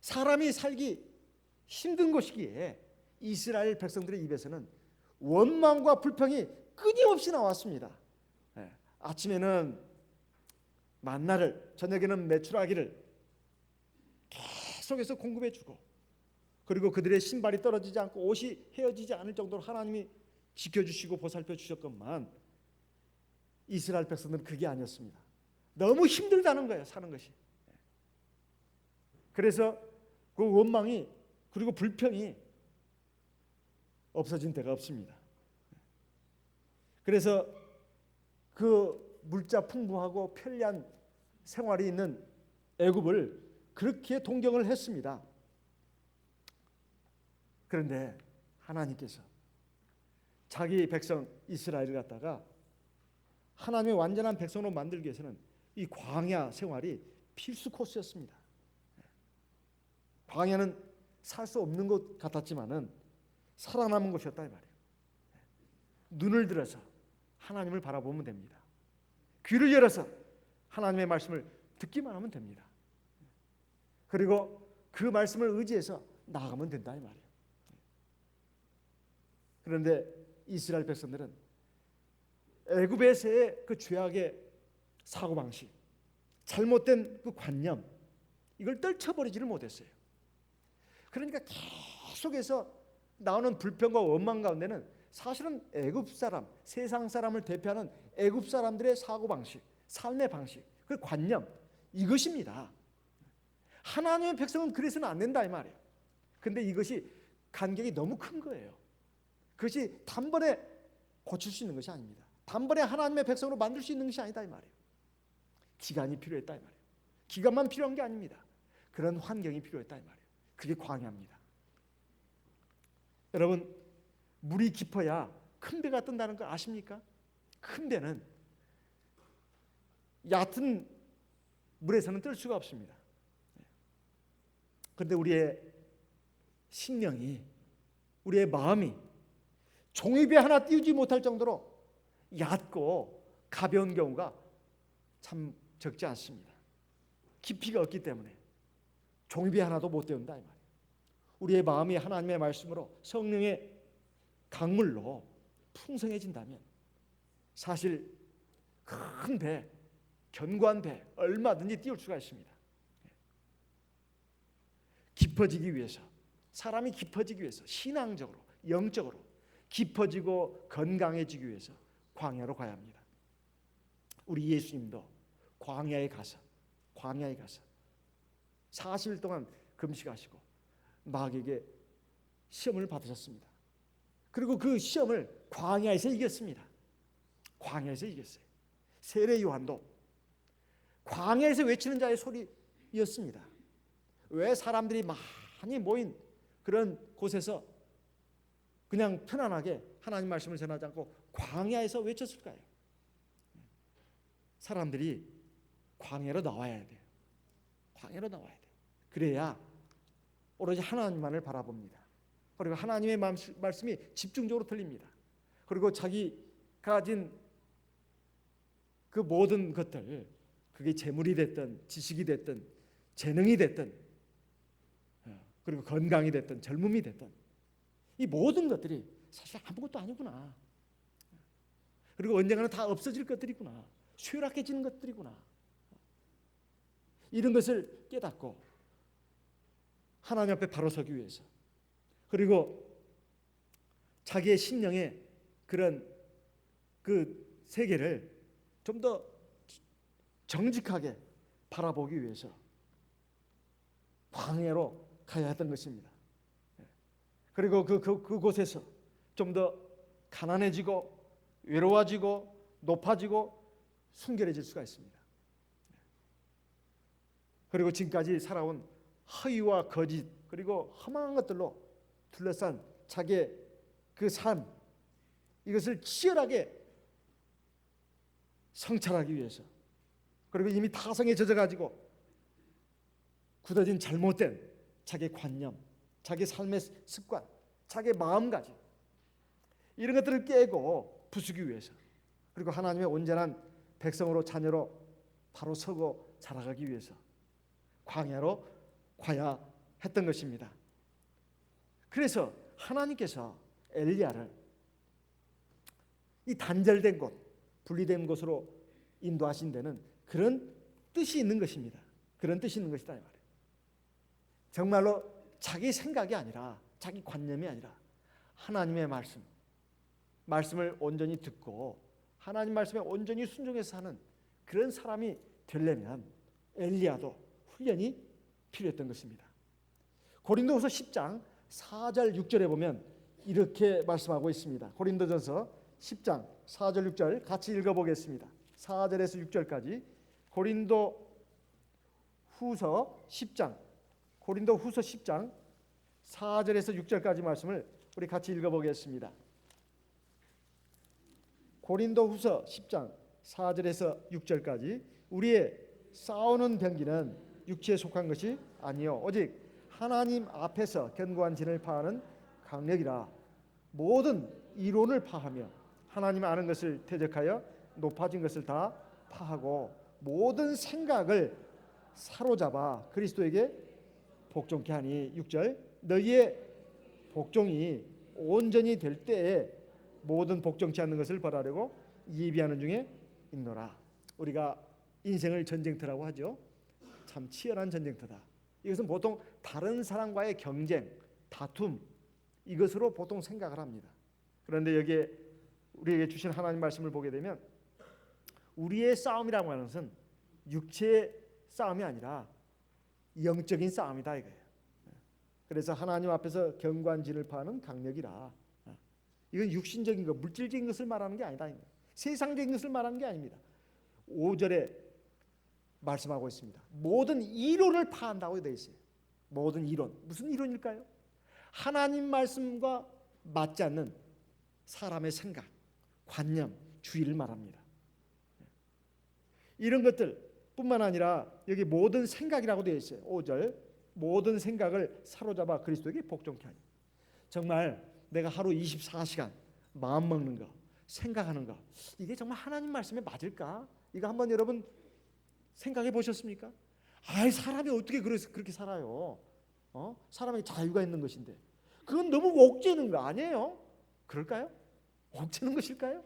사람이 살기 힘든 곳이기에 이스라엘 백성들의 입에서는 원망과 불평이 끊임없이 나왔습니다. 아침에는 만나를, 저녁에는 메추라기를 계속해서 공급해주고, 그리고 그들의 신발이 떨어지지 않고 옷이 헤어지지 않을 정도로 하나님이 지켜주시고 보살펴 주셨건만 이스라엘 백성들은 그게 아니었습니다. 너무 힘들다는 거예요, 사는 것이. 그래서 그 원망이 그리고 불평이 없어진 데가 없습니다. 그래서 그 물자 풍부하고 편리한 생활이 있는 애굽을 그렇게 동경을 했습니다. 그런데 하나님께서 자기 백성 이스라엘을 갖다가 하나님의 완전한 백성으로 만들기 위해서는 이 광야 생활이 필수 코스였습니다. 광야는 살 수 없는 것 같았지만은 살아남은 것이었다 이 말이에요. 눈을 들어서 하나님을 바라보면 됩니다. 귀를 열어서 하나님의 말씀을 듣기만 하면 됩니다. 그리고 그 말씀을 의지해서 나아가면 된다 이 말이에요. 그런데 이스라엘 백성들은 애굽에서의 그 죄악의 사고방식, 잘못된 그 관념, 이걸 떨쳐버리지를 못했어요. 그러니까 계속해서 나오는 불평과 원망 가운데는 사실은 애굽 사람, 세상 사람을 대표하는 애굽 사람들의 사고방식, 삶의 방식, 그 관념, 이것입니다. 하나님의 백성은 그래서는 안 된다 이 말이에요. 근데 이것이 간격이 너무 큰 거예요. 그것이 단번에 고칠 수 있는 것이 아닙니다. 단번에 하나님의 백성으로 만들 수 있는 것이 아니다 이 말이에요. 기간이 필요했다 이 말이에요. 기간만 필요한 게 아닙니다. 그런 환경이 필요했다 이 말이에요. 그게 광야입니다. 여러분, 물이 깊어야 큰 배가 뜬다는 거 아십니까? 큰 배는 얕은 물에서는 뜰 수가 없습니다. 그런데 우리의 심령이, 우리의 마음이 종이배 하나 띄우지 못할 정도로 얕고 가벼운 경우가 참 적지 않습니다. 깊이가 없기 때문에 종이배 하나도 못 띄운다 이 말이에요. 우리의 마음이 하나님의 말씀으로 성령의 강물로 풍성해진다면 사실 큰 배, 견고한 배 얼마든지 띄울 수가 있습니다. 깊어지기 위해서, 사람이 깊어지기 위해서, 신앙적으로, 영적으로 깊어지고 건강해지기 위해서 광야로 가야 합니다. 우리 예수님도 광야에 가서 40일 동안 금식하시고 마귀에게 시험을 받으셨습니다. 그리고 그 시험을 광야에서 이겼습니다. 광야에서 이겼어요. 세례 요한도 광야에서 외치는 자의 소리였습니다. 왜 사람들이 많이 모인 그런 곳에서 그냥 편안하게 하나님 말씀을 전하지 않고 광야에서 외쳤을까요? 사람들이 광야로 나와야 돼요. 광야로 나와야 돼요. 그래야 오로지 하나님만을 바라봅니다. 그리고 하나님의 말씀이 집중적으로 들립니다. 그리고 자기 가진 그 모든 것들, 그게 재물이 됐든 지식이 됐든 재능이 됐든 그리고 건강이 됐든 젊음이 됐든 이 모든 것들이 사실 아무것도 아니구나. 그리고 언젠가는 다 없어질 것들이구나. 쇠락해지는 것들이구나. 이런 것을 깨닫고 하나님 앞에 바로 서기 위해서, 그리고 자기의 심령의 그런 그 세계를 좀 더 정직하게 바라보기 위해서 광야로 가야 했던 것입니다. 그리고 그곳에서 좀 더 가난해지고 외로워지고 높아지고 순결해질 수가 있습니다. 그리고 지금까지 살아온 허위와 거짓 그리고 험한 것들로 둘러싼 자기의 그 삶, 이것을 치열하게 성찰하기 위해서, 그리고 이미 타성에 젖어가지고 굳어진 잘못된 자기의 관념, 자기 삶의 습관, 자기의 마음가짐, 이런 것들을 깨고 부수기 위해서, 그리고 하나님의 온전한 백성으로 자녀로 바로 서고 자라가기 위해서 광야로 가야 했던 것입니다. 그래서 하나님께서 엘리야를 이 단절된 곳, 분리된 곳으로 인도하신 데는 그런 뜻이 있는 것입니다. 그런 뜻이 있는 것이다 이 말이에요. 정말로 자기 생각이 아니라, 자기 관념이 아니라 하나님의 말씀을 온전히 듣고 하나님 말씀에 온전히 순종해서 사는 그런 사람이 되려면 엘리야도 훈련이 필요했던 것입니다. 고린도후서 10장 4절 6절에 보면 이렇게 말씀하고 있습니다. 고린도전서 10장 4절 6절 같이 읽어보겠습니다. 4절에서 6절까지 고린도후서 10장 4절에서 6절까지 말씀을 우리 같이 읽어보겠습니다. 고린도후서 10장 4절에서 6절까지 우리의 싸우는 병기는 육체에 속한 것이 아니요 오직 하나님 앞에서 견고한 진을 파하는 강력이라. 모든 이론을 파하며 하나님 아는 것을 대적하여 높아진 것을 다 파하고 모든 생각을 사로잡아 그리스도에게 복종케 하니. 6절 너희의 복종이 온전히 될 때에 모든 복종치 않는 것을 벌하려고 예비하는 중에 있노라. 우리가 인생을 전쟁터라고 하죠. 참 치열한 전쟁터다. 이것은 보통 다른 사람과의 경쟁, 다툼 이것으로 보통 생각을 합니다. 그런데 여기에 우리에게 주신 하나님 말씀을 보게 되면 우리의 싸움이라고 하는 것은 육체의 싸움이 아니라 영적인 싸움이다 이거예요. 그래서 하나님 앞에서 견고한 진을 파는 강력이라. 이건 육신적인 것, 물질적인 것을 말하는 게 아니다. 세상적인 것을 말하는 게 아닙니다. 5절에 말씀하고 있습니다. 모든 이론을 파한다고 되어 있어요. 모든 이론. 무슨 이론일까요? 하나님 말씀과 맞지 않는 사람의 생각, 관념, 주의를 말합니다. 이런 것들 뿐만 아니라 여기 모든 생각이라고 되어 있어요. 5절 모든 생각을 사로잡아 그리스도에게 복종케 하니. 정말 내가 하루 24시간 마음 먹는 거, 생각하는 거 이게 정말 하나님 말씀에 맞을까? 이거 한번 여러분 생각해 보셨습니까? 사람이 어떻게 그렇게 살아요? 사람에게 자유가 있는 것인데 그건 너무 옥죄는 거 아니에요? 그럴까요? 옥죄는 것일까요?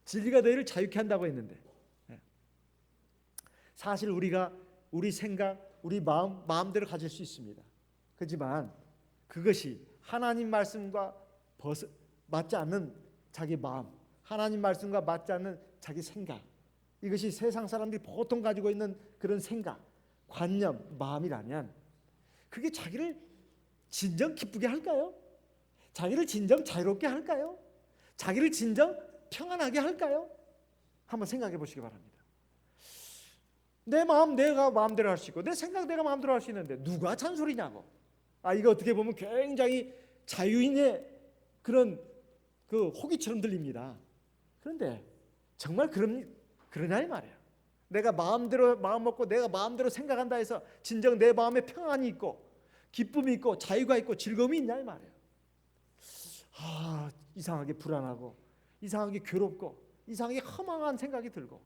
진리가 너희를 자유케 한다고 했는데 사실 우리가 우리 생각, 우리 마음대로 가질 수 있습니다. 그렇지만 그것이 하나님 말씀과 맞지 않는 자기 마음, 하나님 말씀과 맞지 않는 자기 생각, 이것이 세상 사람들이 보통 가지고 있는 그런 생각, 관념, 마음이라면 그게 자기를 진정 기쁘게 할까요? 자기를 진정 자유롭게 할까요? 자기를 진정 평안하게 할까요? 한번 생각해 보시기 바랍니다. 내 마음 내가 마음대로 할 수 있고 내 생각 내가 마음대로 할 수 있는데 누가 잔소리냐고. 이거 어떻게 보면 굉장히 자유인의 그런 그 호기처럼 들립니다. 그런데 정말 그러냐 이 말이에요. 내가 마음대로 마음 먹고 내가 마음대로 생각한다 해서 진정 내 마음에 평안이 있고 기쁨이 있고 자유가 있고 즐거움이 있냐 이 말이에요. 이상하게 불안하고 이상하게 괴롭고 이상하게 허망한 생각이 들고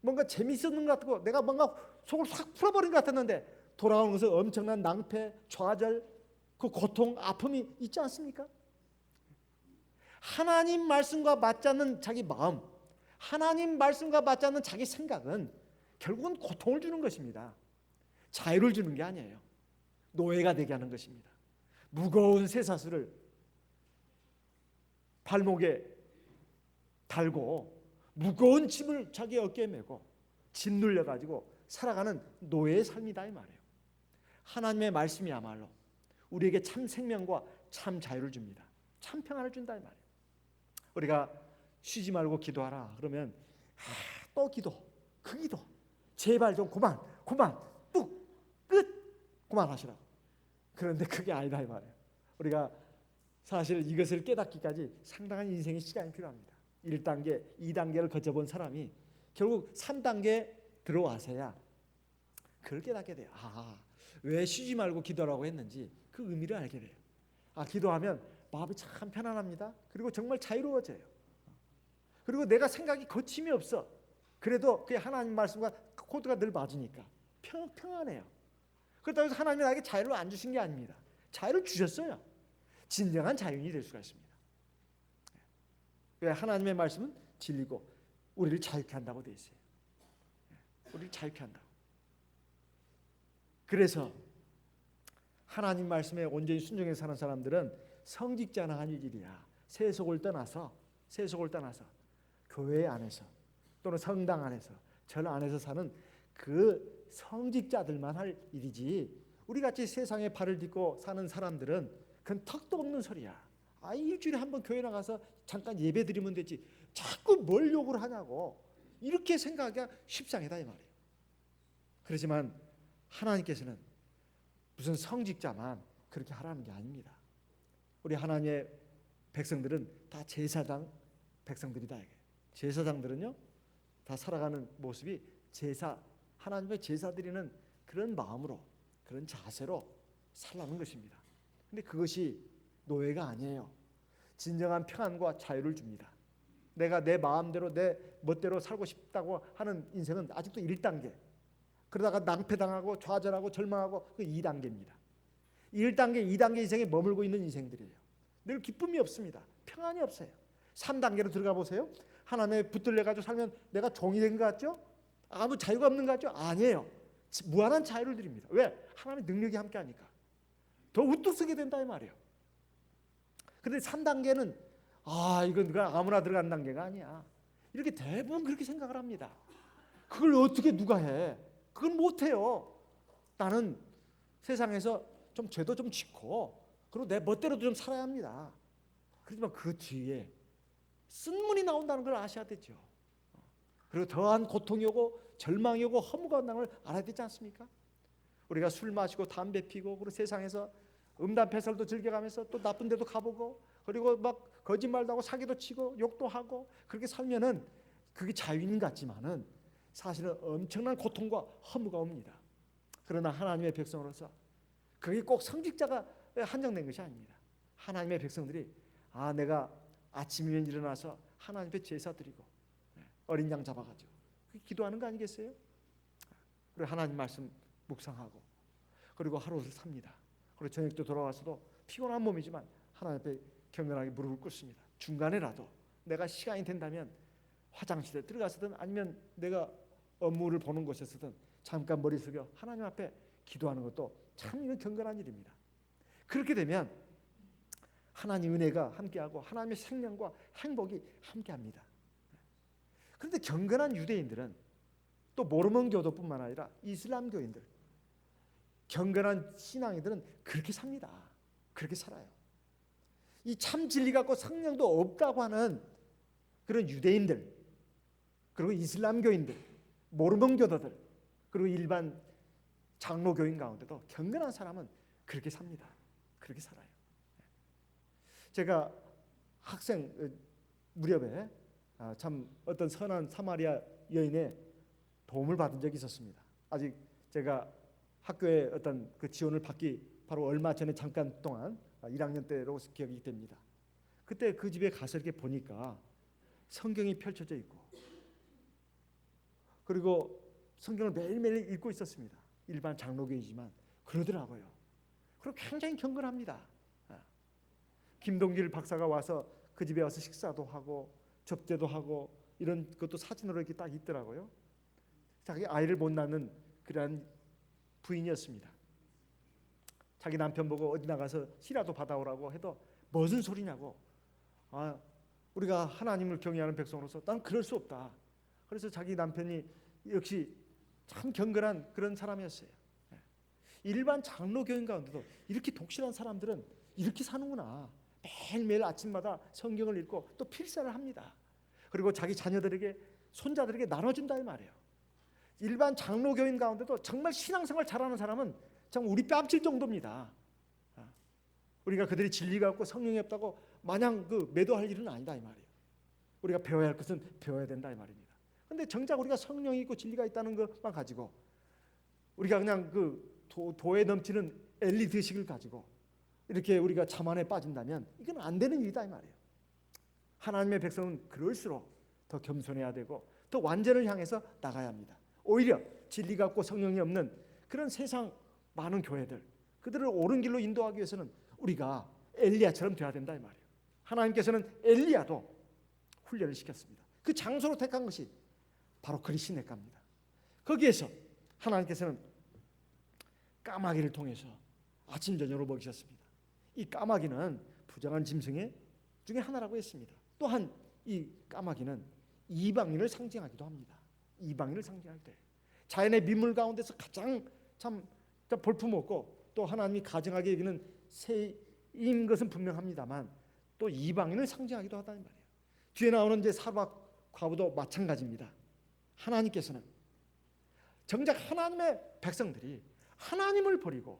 뭔가 재미있었는 것 같고 내가 뭔가 속을 확 풀어버린 것 같았는데 돌아오는 것은 엄청난 낭패, 좌절, 그 고통, 아픔이 있지 않습니까? 하나님 말씀과 맞지 않는 자기 마음, 하나님 말씀과 맞지 않는 자기 생각은 결국은 고통을 주는 것입니다. 자유를 주는 게 아니에요. 노예가 되게 하는 것입니다. 무거운 쇠사슬을 발목에 달고 무거운 짐을 자기 어깨에 메고 짓눌려 가지고 살아가는 노예의 삶이다 이 말이에요. 하나님의 말씀이야말로 우리에게 참 생명과 참 자유를 줍니다. 참 평안을 준다 이 말이에요. 우리가 쉬지 말고 기도하라 그러면 또 기도, 그 기도, 제발 좀 그만, 뚝, 끝, 그만하시라고. 그런데 그게 아니다 이 말이에요. 우리가 사실 이것을 깨닫기까지 상당한 인생의 시간이 필요합니다. 1단계, 2단계를 거쳐본 사람이 결국 3단계에 들어와서야 그걸 깨닫게 돼요. 왜 쉬지 말고 기도하라고 했는지 그 의미를 알게 돼요. 기도하면 마음이 참 편안합니다. 그리고 정말 자유로워져요. 그리고 내가 생각이 거침이 없어. 그래도 그 하나님 말씀과 코드가 늘 맞으니까 평안해요. 그렇다고 해서 하나님이 나에게 자유를 안 주신 게 아닙니다. 자유를 주셨어요. 진정한 자유인이 될 수가 있습니다. 왜? 하나님의 말씀은 진리고 우리를 자유케 한다고 되어 있어요. 우리를 자유케 한다고. 그래서 하나님 말씀에 온전히 순종해서 사는 사람들은 성직자나 한 일이야. 세속을 떠나서 교회 안에서 또는 성당 안에서 절 안에서 사는 그 성직자들만 할 일이지, 우리같이 세상에 발을 딛고 사는 사람들은 그건 턱도 없는 소리야. 일주일에 한 번 교회 나가서 잠깐 예배 드리면 되지 자꾸 뭘 요구를 하냐고, 이렇게 생각하기가 십상이다 이 말이에요. 그렇지만 하나님께서는 무슨 성직자만 그렇게 하라는 게 아닙니다. 우리 하나님의 백성들은 다 제사장 백성들이다. 제사장들은요 다 살아가는 모습이 하나님의 제사 드리는 그런 마음으로, 그런 자세로 살라는 것입니다. 근데 그것이 노예가 아니에요. 진정한 평안과 자유를 줍니다. 내가 내 마음대로 내 멋대로 살고 싶다고 하는 인생은 아직도 1단계, 그러다가 낭패당하고 좌절하고 절망하고 그 2단계입니다. 1단계, 2단계 인생에 머물고 있는 인생들이에요. 늘 기쁨이 없습니다. 평안이 없어요. 3단계로 들어가 보세요. 하나님에 붙들려 가지고 살면 내가 종이 된 것 같죠? 아무 자유가 없는 것 같죠? 아니에요. 무한한 자유를 드립니다. 왜? 하나님의 능력이 함께하니까 더 우뚝 서게 된다 이 말이에요. 근데 3단계는 이건 누가 아무나 들어간 단계가 아니야. 이렇게 대부분 그렇게 생각을 합니다. 그걸 어떻게 누가 해? 그건 못해요. 나는 세상에서 좀 죄도 좀 짓고 그리고 내 멋대로도 좀 살아야 합니다. 그렇지만 그 뒤에 쓴문이 나온다는 걸 아셔야 되죠. 그리고 더한 고통이 오고 절망이 오고 허무가 온다는 걸 알아야 되지 않습니까? 우리가 술 마시고 담배 피고 그리고 세상에서 음란패설도 즐겨가면서 또 나쁜 데도 가보고 그리고 막 거짓말도 하고 사기도 치고 욕도 하고 그렇게 살면은 그게 자유인 같지만은 사실은 엄청난 고통과 허무가 옵니다. 그러나 하나님의 백성으로서 그게 꼭 성직자가 한정된 것이 아닙니다. 하나님의 백성들이 내가 아침이면 일어나서 하나님 앞에 제사 드리고 어린 양 잡아가지고 기도하는 거 아니겠어요? 그리고 하나님 말씀 묵상하고 그리고 하루를 삽니다. 그리고 저녁 때 돌아와서도 피곤한 몸이지만 하나님 앞에 경건하게 무릎을 꿇습니다. 중간에라도 내가 시간이 된다면 화장실에 들어가서든 아니면 내가 업무를 보는 곳에서든 잠깐 머리 숙여 하나님 앞에 기도하는 것도 참 이건 경건한 일입니다. 그렇게 되면 하나님 은혜가 함께하고 하나님의 생명과 행복이 함께합니다. 그런데 경건한 유대인들은 또 모르몬 교도뿐만 아니라 이슬람교인들, 경건한 신앙인들은 그렇게 삽니다. 그렇게 살아요. 이 참 진리 갖고 성령도 없다고 하는 그런 유대인들, 그리고 이슬람교인들, 모르몬 교도들, 그리고 일반 장로교인 가운데도 경건한 사람은 그렇게 삽니다. 그렇게 살아요. 제가 학생 무렵에 참 어떤 선한 사마리아 여인의 도움을 받은 적이 있었습니다. 아직 제가 학교에 어떤 그 지원을 받기 바로 얼마 전에 잠깐 동안 1학년 때로 기억이 됩니다. 그때 그 집에 가서 이렇게 보니까 성경이 펼쳐져 있고 그리고 성경을 매일매일 읽고 있었습니다. 일반 장로교이지만 그러더라고요. 그리고 굉장히 경건합니다. 김동길 박사가 와서 그 집에 와서 식사도 하고 접대도 하고 이런 것도 사진으로 이렇게 딱 있더라고요. 자기 아이를 못 낳는 그러한 부인이었습니다. 자기 남편 보고 어디 나가서 시라도 받아오라고 해도 무슨 소리냐고. 우리가 하나님을 경외하는 백성으로서 난 그럴 수 없다. 그래서 자기 남편이 역시 참 경건한 그런 사람이었어요. 일반 장로교인 가운데도 이렇게 독실한 사람들은 이렇게 사는구나. 매일매일 아침마다 성경을 읽고 또 필사를 합니다. 그리고 자기 자녀들에게 손자들에게 나눠준다 이 말이에요. 일반 장로교인 가운데도 정말 신앙생활 잘하는 사람은 정말 우리 뺨칠 정도입니다. 우리가 그들이 진리가 없고 성령이 없다고 마냥 매도할 일은 아니다 이 말이에요. 우리가 배워야 할 것은 배워야 된다 이 말입니다. 그런데 정작 우리가 성령이 있고 진리가 있다는 것만 가지고 우리가 그냥 도에 넘치는 엘리트식을 가지고 이렇게 우리가 자만에 빠진다면 이건 안 되는 일이다 이 말이에요. 하나님의 백성은 그럴수록 더 겸손해야 되고 더 완전을 향해서 나가야 합니다. 오히려 진리가 없고 성령이 없는 그런 세상 많은 교회들, 그들을 옳은 길로 인도하기 위해서는 우리가 엘리야처럼 돼야 된다 이 말이에요. 하나님께서는 엘리야도 훈련을 시켰습니다. 그 장소로 택한 것이 바로 그리시네가입니다. 거기에서 하나님께서는 까마귀를 통해서 아침 저녁으로 먹이셨습니다. 이 까마귀는 부정한 짐승의 중에 하나라고 했습니다. 또한 이 까마귀는 이방인을 상징하기도 합니다. 이방인을 상징할 때 자연의 민물 가운데서 가장 참 볼품없고 또 하나님이 가증하게 여기는 새인 것은 분명합니다만 또 이방인을 상징하기도 하다는 말이에요. 뒤에 나오는 이제 사박 과부도 마찬가지입니다. 하나님께서는 정작 하나님의 백성들이 하나님을 버리고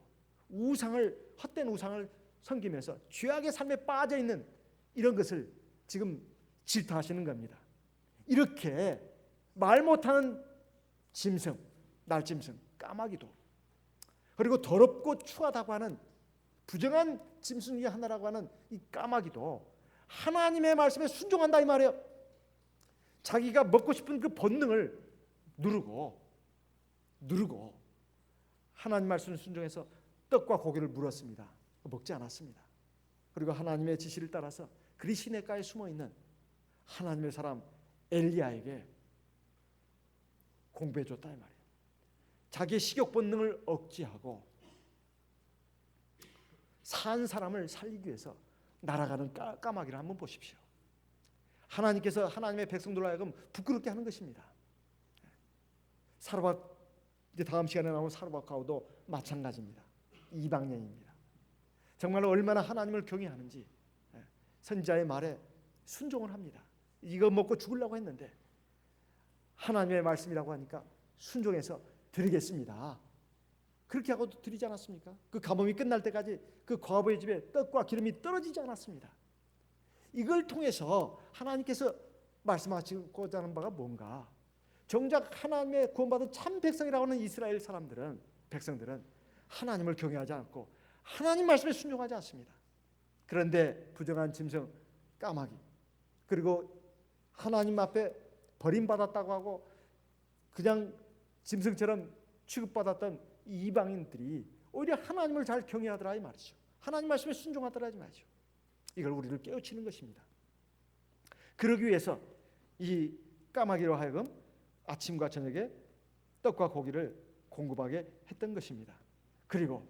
우상을, 헛된 우상을 섬기면서 죄악의 삶에 빠져 있는 이런 것을 지금 질타하시는 겁니다. 이렇게 말 못하는 짐승, 날짐승, 까마귀도, 그리고 더럽고 추하다고 하는 부정한 짐승 중에 하나라고 하는 이 까마귀도 하나님의 말씀에 순종한다 이 말이에요. 자기가 먹고 싶은 그 본능을 누르고 하나님 말씀을 순종해서 떡과 고기를 물었습니다. 먹지 않았습니다. 그리고 하나님의 지시를 따라서 그리시네가에 숨어있는 하나님의 사람 엘리야에게 공부해줬다 이 말이에요. 자기의 식욕 본능을 억제하고 산 사람을 살리기 위해서 날아가는 까마귀를 한번 보십시오. 하나님께서 하나님의 백성들로 하여금 부끄럽게 하는 것입니다. 사르밧, 이제 다음 시간에 나오는 사르밧과도 마찬가지입니다. 이방인입니다. 정말 얼마나 하나님을 경외하는지 선지자의 말에 순종을 합니다. 이거 먹고 죽으려고 했는데 하나님의 말씀이라고 하니까 순종해서 드리겠습니다. 그렇게 하고도 드리지 않았습니까? 그 가뭄이 끝날 때까지 그 과부의 집에 떡과 기름이 떨어지지 않았습니다. 이걸 통해서 하나님께서 말씀하시고자 하는 바가 뭔가? 정작 하나님의 구원받은 참 백성이라고 하는 이스라엘 백성들은 하나님을 경외하지 않고 하나님 말씀에 순종하지 않습니다. 그런데 부정한 짐승 까마귀, 그리고 하나님 앞에 버림받았다고 하고 그냥 짐승처럼 취급받았던 이방인들이 오히려 하나님을 잘 경외하더라 이 말이죠. 하나님 말씀에 순종하더라 이 말이죠. 이걸 우리를 깨우치는 것입니다. 그러기 위해서 이 까마귀로 하여금 아침과 저녁에 떡과 고기를 공급하게 했던 것입니다. 그리고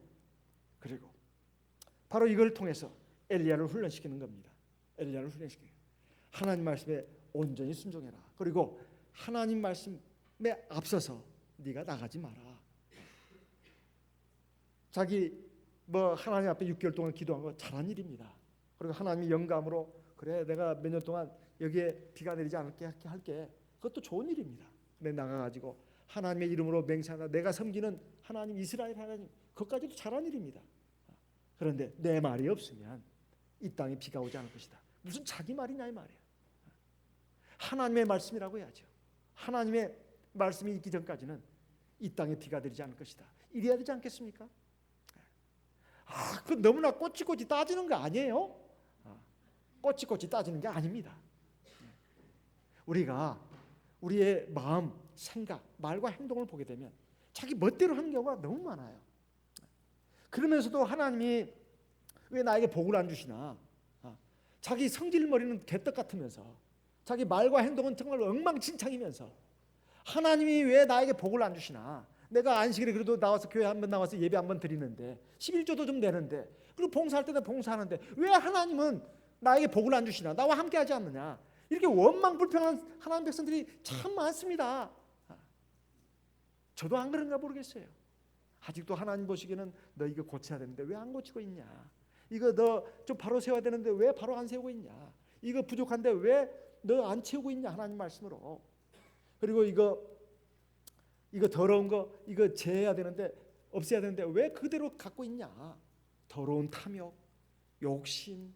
바로 이걸 통해서 엘리야를 훈련시키는 겁니다. 엘리야를 훈련시키는 거예요. 하나님 말씀에 온전히 순종해라. 그리고 하나님 말씀에 앞서서 네가 나가지 마라. 자기 하나님 앞에 6개월 동안 기도한 거 잘한 일입니다. 그리고 하나님이 영감으로 그래 내가 몇 년 동안 여기에 비가 내리지 않게 할게. 그것도 좋은 일입니다. 근데 나가가지고 하나님의 이름으로 맹세하다 내가 섬기는 하나님 이스라엘 하나님 그것까지도 잘한 일입니다. 그런데 내 말이 없으면 이 땅에 비가 오지 않을 것이다. 무슨 자기 말이냐 이 말이에요. 하나님의 말씀이라고 해야죠. 하나님의 말씀이 있기 전까지는 이 땅에 비가 내리지 않을 것이다. 이래야 되지 않겠습니까? 그 너무나 꼬치꼬치 따지는 거 아니에요? 꼬치꼬치 따지는 게 아닙니다. 우리가 우리의 마음, 생각, 말과 행동을 보게 되면 자기 멋대로 하는 경우가 너무 많아요. 그러면서도 하나님이 왜 나에게 복을 안 주시나? 자기 성질머리는 개떡 같으면서 자기 말과 행동은 정말 엉망진창이면서 하나님이 왜 나에게 복을 안 주시나? 내가 안식일에 그래도 나와서 교회 한번 나와서 예배 한번 드리는데 11조도 좀 내는데 그리고 봉사할 때도 봉사하는데 왜 하나님은 나에게 복을 안 주시나? 나와 함께 하지 않느냐? 이렇게 원망불평한 하나님 백성들이 참 많습니다. 저도 안 그런가 모르겠어요. 아직도 하나님 보시기에는 너 이거 고쳐야 되는데 왜 안 고치고 있냐? 이거 너 좀 바로 세워야 되는데 왜 바로 안 세우고 있냐? 이거 부족한데 왜 너 안 채우고 있냐? 하나님 말씀으로. 그리고 이거 더러운 거 이거 제해야 되는데 없애야 되는데 왜 그대로 갖고 있냐? 더러운 탐욕, 욕심,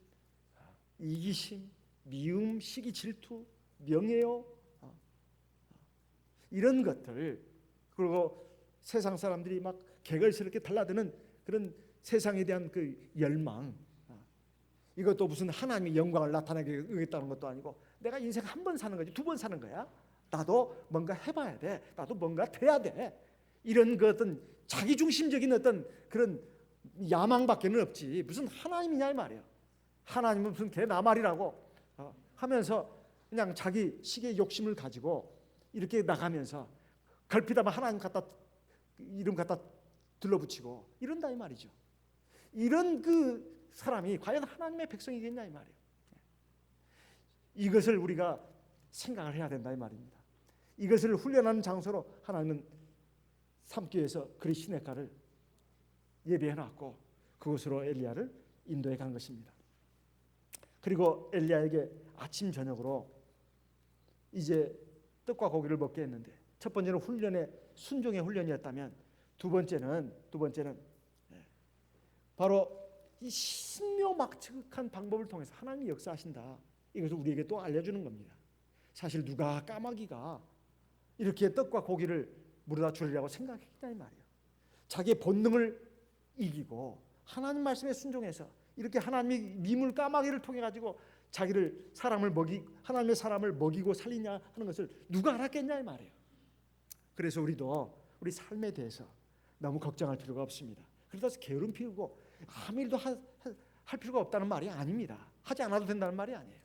이기심, 미움, 시기, 질투, 명예요, 이런 것들, 그리고 세상 사람들이 막 개걸스럽게 달라드는 그런 세상에 대한 그 열망, 이것도 무슨 하나님의 영광을 나타내겠다는 것도 아니고 내가 인생 한 번 사는 거지 두 번 사는 거야. 나도 뭔가 해봐야 돼. 나도 뭔가 돼야 돼. 이런 그 어떤 자기중심적인 어떤 그런 야망밖에는 없지. 무슨 하나님이냐 이 말이야. 하나님은 무슨 개 나말이라고 하면서 그냥 자기 식의 욕심을 가지고 이렇게 나가면서 걸핏하면 하나님 갖다 이름 갖다 들러붙이고 이런다 이 말이죠. 이런 그 사람이 과연 하나님의 백성이겠냐 이 말이에요. 이것을 우리가 생각을 해야 된다 이 말입니다. 이것을 훈련하는 장소로 하나님은 삼기 위해서 그리 시냇가를 예비해놨고 그곳으로 엘리야를 인도해 간 것입니다. 그리고 엘리야에게 아침 저녁으로 이제 떡과 고기를 먹게 했는데, 첫 번째는 훈련의 순종의 훈련이었다면 두 번째는 바로 이 신묘막측한 방법을 통해서 하나님이 역사하신다. 이것을 우리에게 또 알려주는 겁니다. 사실 누가 까마귀가 이렇게 떡과 고기를 물어다 주리라고 생각했냐 이 말이에요. 자기의 본능을 이기고 하나님 말씀에 순종해서 이렇게 하나님이 미물 까마귀를 통해 가지고 자기를 하나님의 사람을 먹이고 살리냐 하는 것을 누가 알았겠냐 이 말이에요. 그래서 우리도 우리 삶에 대해서 너무 걱정할 필요가 없습니다. 그래서 게으름 피우고 아무 일도 할 필요가 없다는 말이 아닙니다. 하지 않아도 된다는 말이 아니에요.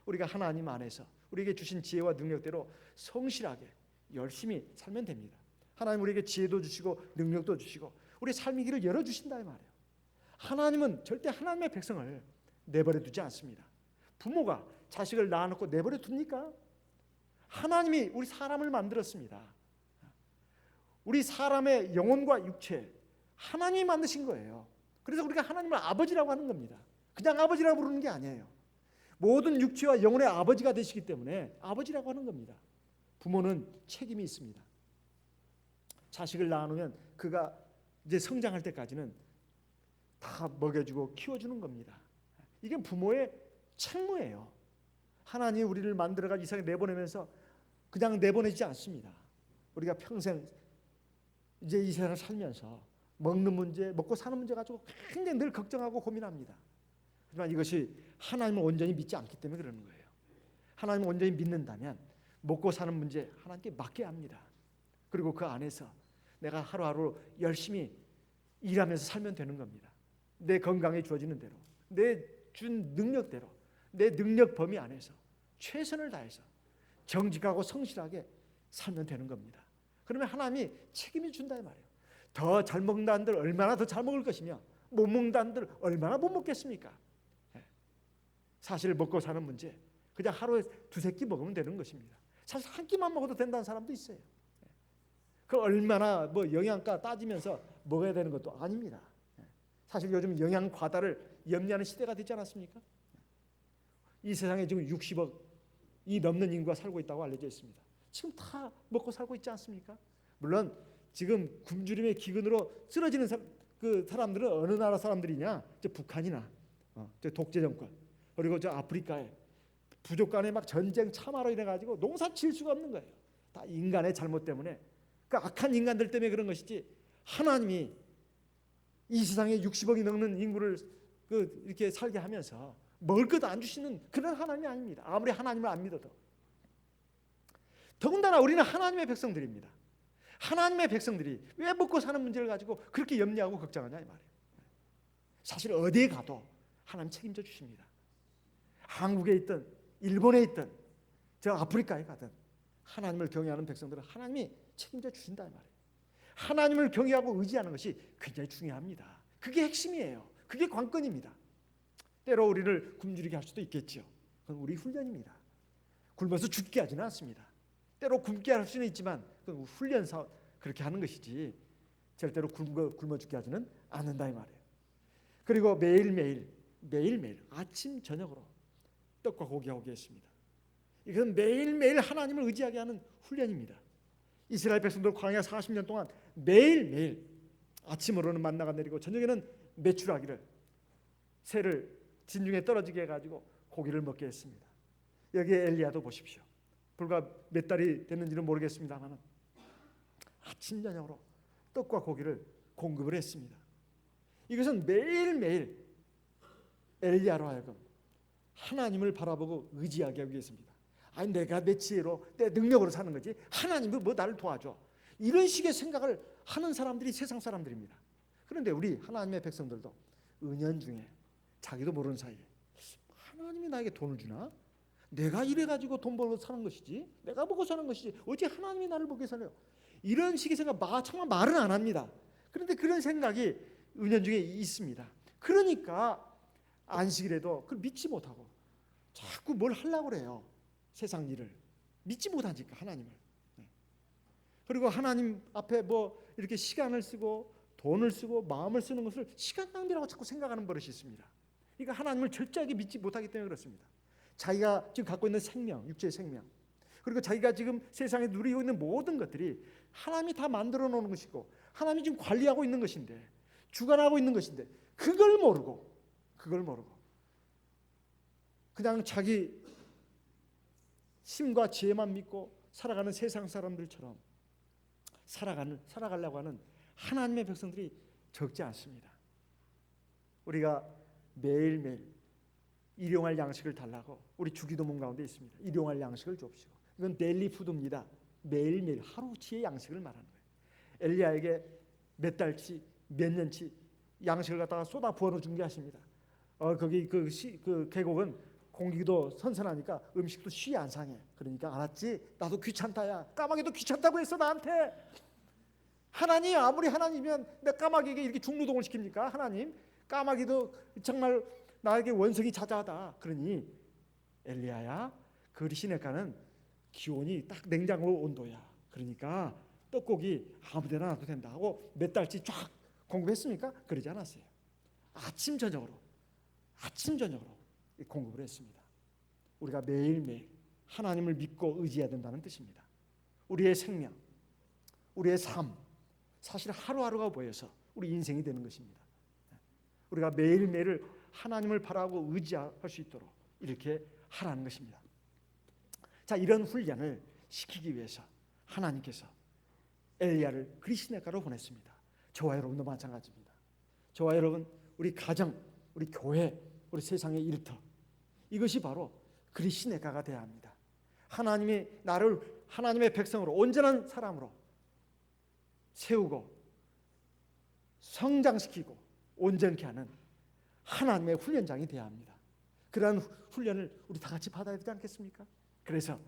우리가 하나님 안에서 우리에게 주신 지혜와 능력대로 성실하게 열심히 살면 됩니다. 하나님 우리에게 지혜도 주시고 능력도 주시고 우리 삶의 길을 열어주신다 이 말이에요. 하나님은 절대 하나님의 백성을 내버려 두지 않습니다. 부모가 자식을 낳아놓고 내버려 둡니까? 하나님이 우리 사람을 만들었습니다. 우리 사람의 영혼과 육체 하나님이 만드신 거예요. 그래서 우리가 하나님을 아버지라고 하는 겁니다. 그냥 아버지라고 부르는 게 아니에요. 모든 육체와 영혼의 아버지가 되시기 때문에 아버지라고 하는 겁니다. 부모는 책임이 있습니다. 자식을 낳아놓으면 그가 이제 성장할 때까지는 다 먹여주고 키워주는 겁니다. 이게 부모의 책무예요. 하나님이 우리를 만들어가 이 세상에 내보내면서 그냥 내보내지 않습니다. 우리가 평생 이제 이 세상을 살면서 먹는 문제, 먹고 사는 문제 가지고 굉장히 늘 걱정하고 고민합니다. 하지만 이것이 하나님을 온전히 믿지 않기 때문에 그러는 거예요. 하나님을 온전히 믿는다면 먹고 사는 문제 하나님께 맡겨야 합니다. 그리고 그 안에서 내가 하루하루 열심히 일하면서 살면 되는 겁니다. 내 건강에 주어지는 대로, 내 준 능력대로, 내 능력 범위 안에서 최선을 다해서 정직하고 성실하게 살면 되는 겁니다. 그러면 하나님이 책임을 준다 이 말이에요. 더 잘 먹는 한들 얼마나 더 잘 먹을 것이며 못 먹는 한들 얼마나 못 먹겠습니까? 사실 먹고 사는 문제 그냥 하루에 두세 끼 먹으면 되는 것입니다. 사실 한 끼만 먹어도 된다는 사람도 있어요. 그 얼마나 뭐 영양가 따지면서 먹어야 되는 것도 아닙니다. 사실 요즘 영양 과다를 염려하는 시대가 되지 않았습니까? 이 세상에 지금 60억이 넘는 인구가 살고 있다고 알려져 있습니다. 지금 다 먹고 살고 있지 않습니까? 물론 지금 굶주림의 기근으로 쓰러지는 그 사람들은 어느 나라 사람들이냐? 저 북한이나 저 독재 정권, 그리고 저 아프리카에 부족 간에 막 전쟁 참화로 인해 가지고 농사 지을 수가 없는 거예요. 다 인간의 잘못 때문에, 그 악한 인간들 때문에 그런 것이지 하나님이 이 세상에 60억이 넘는 인구를 이렇게 살게 하면서 먹을 것 안 주시는 그런 하나님이 아닙니다. 아무리 하나님을 안 믿어도. 더군다나 우리는 하나님의 백성들입니다. 하나님의 백성들이 왜 먹고 사는 문제를 가지고 그렇게 염려하고 걱정하냐 이 말이에요. 사실 어디에 가도 하나님 책임져 주십니다. 한국에 있든 일본에 있든 저 아프리카에 가든 하나님을 경외하는 백성들은 하나님이 책임져 주신다 이 말이에요. 하나님을 경외하고 의지하는 것이 굉장히 중요합니다. 그게 핵심이에요. 그게 관건입니다. 때로 우리를 굶주리게 할 수도 있겠죠. 그건 우리 훈련입니다. 굶어서 죽게 하지는 않습니다. 때로 굶게 할 수는 있지만 그건 훈련사 그렇게 하는 것이지 절대로 굶어 죽게 하지는 않는다 이 말이에요. 그리고 매일매일 아침 저녁으로 떡과 고기가 오게 했습니다. 이것은 매일매일 하나님을 의지하게 하는 훈련입니다. 이스라엘 백성들 광야 40년 동안 매일매일 아침으로는 만나가 내리고 저녁에는 메추라기를 새를 진중에 떨어지게 해가지고 고기를 먹게 했습니다. 여기에 엘리야도 보십시오. 불과 몇 달이 됐는지는 모르겠습니다만 아침 저녁으로 떡과 고기를 공급을 했습니다. 이것은 매일매일 엘리야로 하여금 하나님을 바라보고 의지하게 하기 위해서입니다. 아니 내가 내 지혜로 내 능력으로 사는 거지 하나님이 뭐 나를 도와줘, 이런 식의 생각을 하는 사람들이 세상 사람들입니다. 그런데 우리 하나님의 백성들도 은연중에 자기도 모르는 사이에 하나님이 나에게 돈을 주나? 내가 일해가지고 돈 벌고 사는 것이지, 내가 먹고 사는 것이지, 어찌 하나님이 나를 먹게 살려? 이런 식의 생각 정말 말은 안 합니다. 그런데 그런 생각이 은연중에 있습니다. 그러니까 안식일에도 그걸 믿지 못하고 자꾸 뭘 하려고 그래요. 세상 일을 믿지 못하니까 하나님을. 그리고 하나님 앞에 뭐 이렇게 시간을 쓰고 돈을 쓰고 마음을 쓰는 것을 시간 낭비라고 자꾸 생각하는 버릇이 있습니다. 그러니까 하나님을 철저하게 믿지 못하기 때문에 그렇습니다. 자기가 지금 갖고 있는 생명, 육체의 생명, 그리고 자기가 지금 세상에 누리고 있는 모든 것들이 하나님이 다 만들어 놓은 것이고 하나님이 지금 관리하고 있는 것인데, 주관하고 있는 것인데, 그걸 모르고 그냥 자기 힘과 지혜만 믿고 살아가는 세상 사람들처럼 살아가려고 하는 하나님의 백성들이 적지 않습니다. 우리가 매일매일 일용할 양식을 달라고 우리 주기도문 가운데 있습니다. 일용할 양식을 줍시오. 이건 데일리 푸드입니다. 매일매일 하루치의 양식을 말하는 거예요. 엘리야에게 몇 달치 몇 년치 양식을 갖다가 쏟아 부어 준게 하십니다. 거기 그 계곡은 공기도 선선하니까 음식도 쉬이 안 상해. 그러니까 알았지? 나도 귀찮다야. 까마귀도 귀찮다고 했어 나한테. 하나님, 아무리 하나님이면 내 까마귀에게 이렇게 중노동을 시킵니까? 하나님, 까마귀도 정말 나에게 원성이 자자하다. 그러니 엘리야야, 그 시냇가는 기온이 딱 냉장고 온도야. 그러니까 떡고기 아무데나 놔도 된다 하고 몇 달치 쫙 공급했습니까? 그러지 않았어요. 아침 저녁으로 공급을 했습니다. 우리가 매일매일 하나님을 믿고 의지해야 된다는 뜻입니다. 우리의 생명, 우리의 삶, 사실 하루하루가 보여서 우리 인생이 되는 것입니다. 우리가 매일매일 하나님을 바라고 의지할 수 있도록 이렇게 하라는 것입니다. 자, 이런 훈련을 시키기 위해서 하나님께서 엘리야를 그리시네가로 보냈습니다. 저와 여러분도 마찬가지입니다. 저와 여러분, 우리 가정, 우리 교회, 우리 세상의 일터, 이것이 바로 그리시네가가 되어야 합니다. 하나님이 나를 하나님의 백성으로, 온전한 사람으로 세우고 성장시키고 온전케 하는 하나님의 훈련장이 되어야 합니다. 그러한 훈련을 우리 다 같이 받아야 되지 않겠습니까? 그래서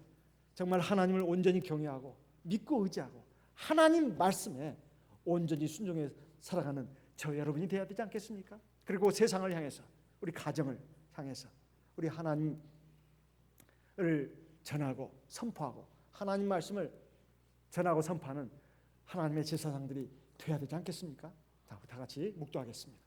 정말 하나님을 온전히 경외하고 믿고 의지하고 하나님 말씀에 온전히 순종해 살아가는 저 여러분이 되어야 되지 않겠습니까? 그리고 세상을 향해서, 우리 가정을 향해서 우리 하나님을 전하고 선포하고 하나님 말씀을 전하고 선포하는 하나님의 제사장들이 되어야 되지 않겠습니까? 다 같이 묵도하겠습니다.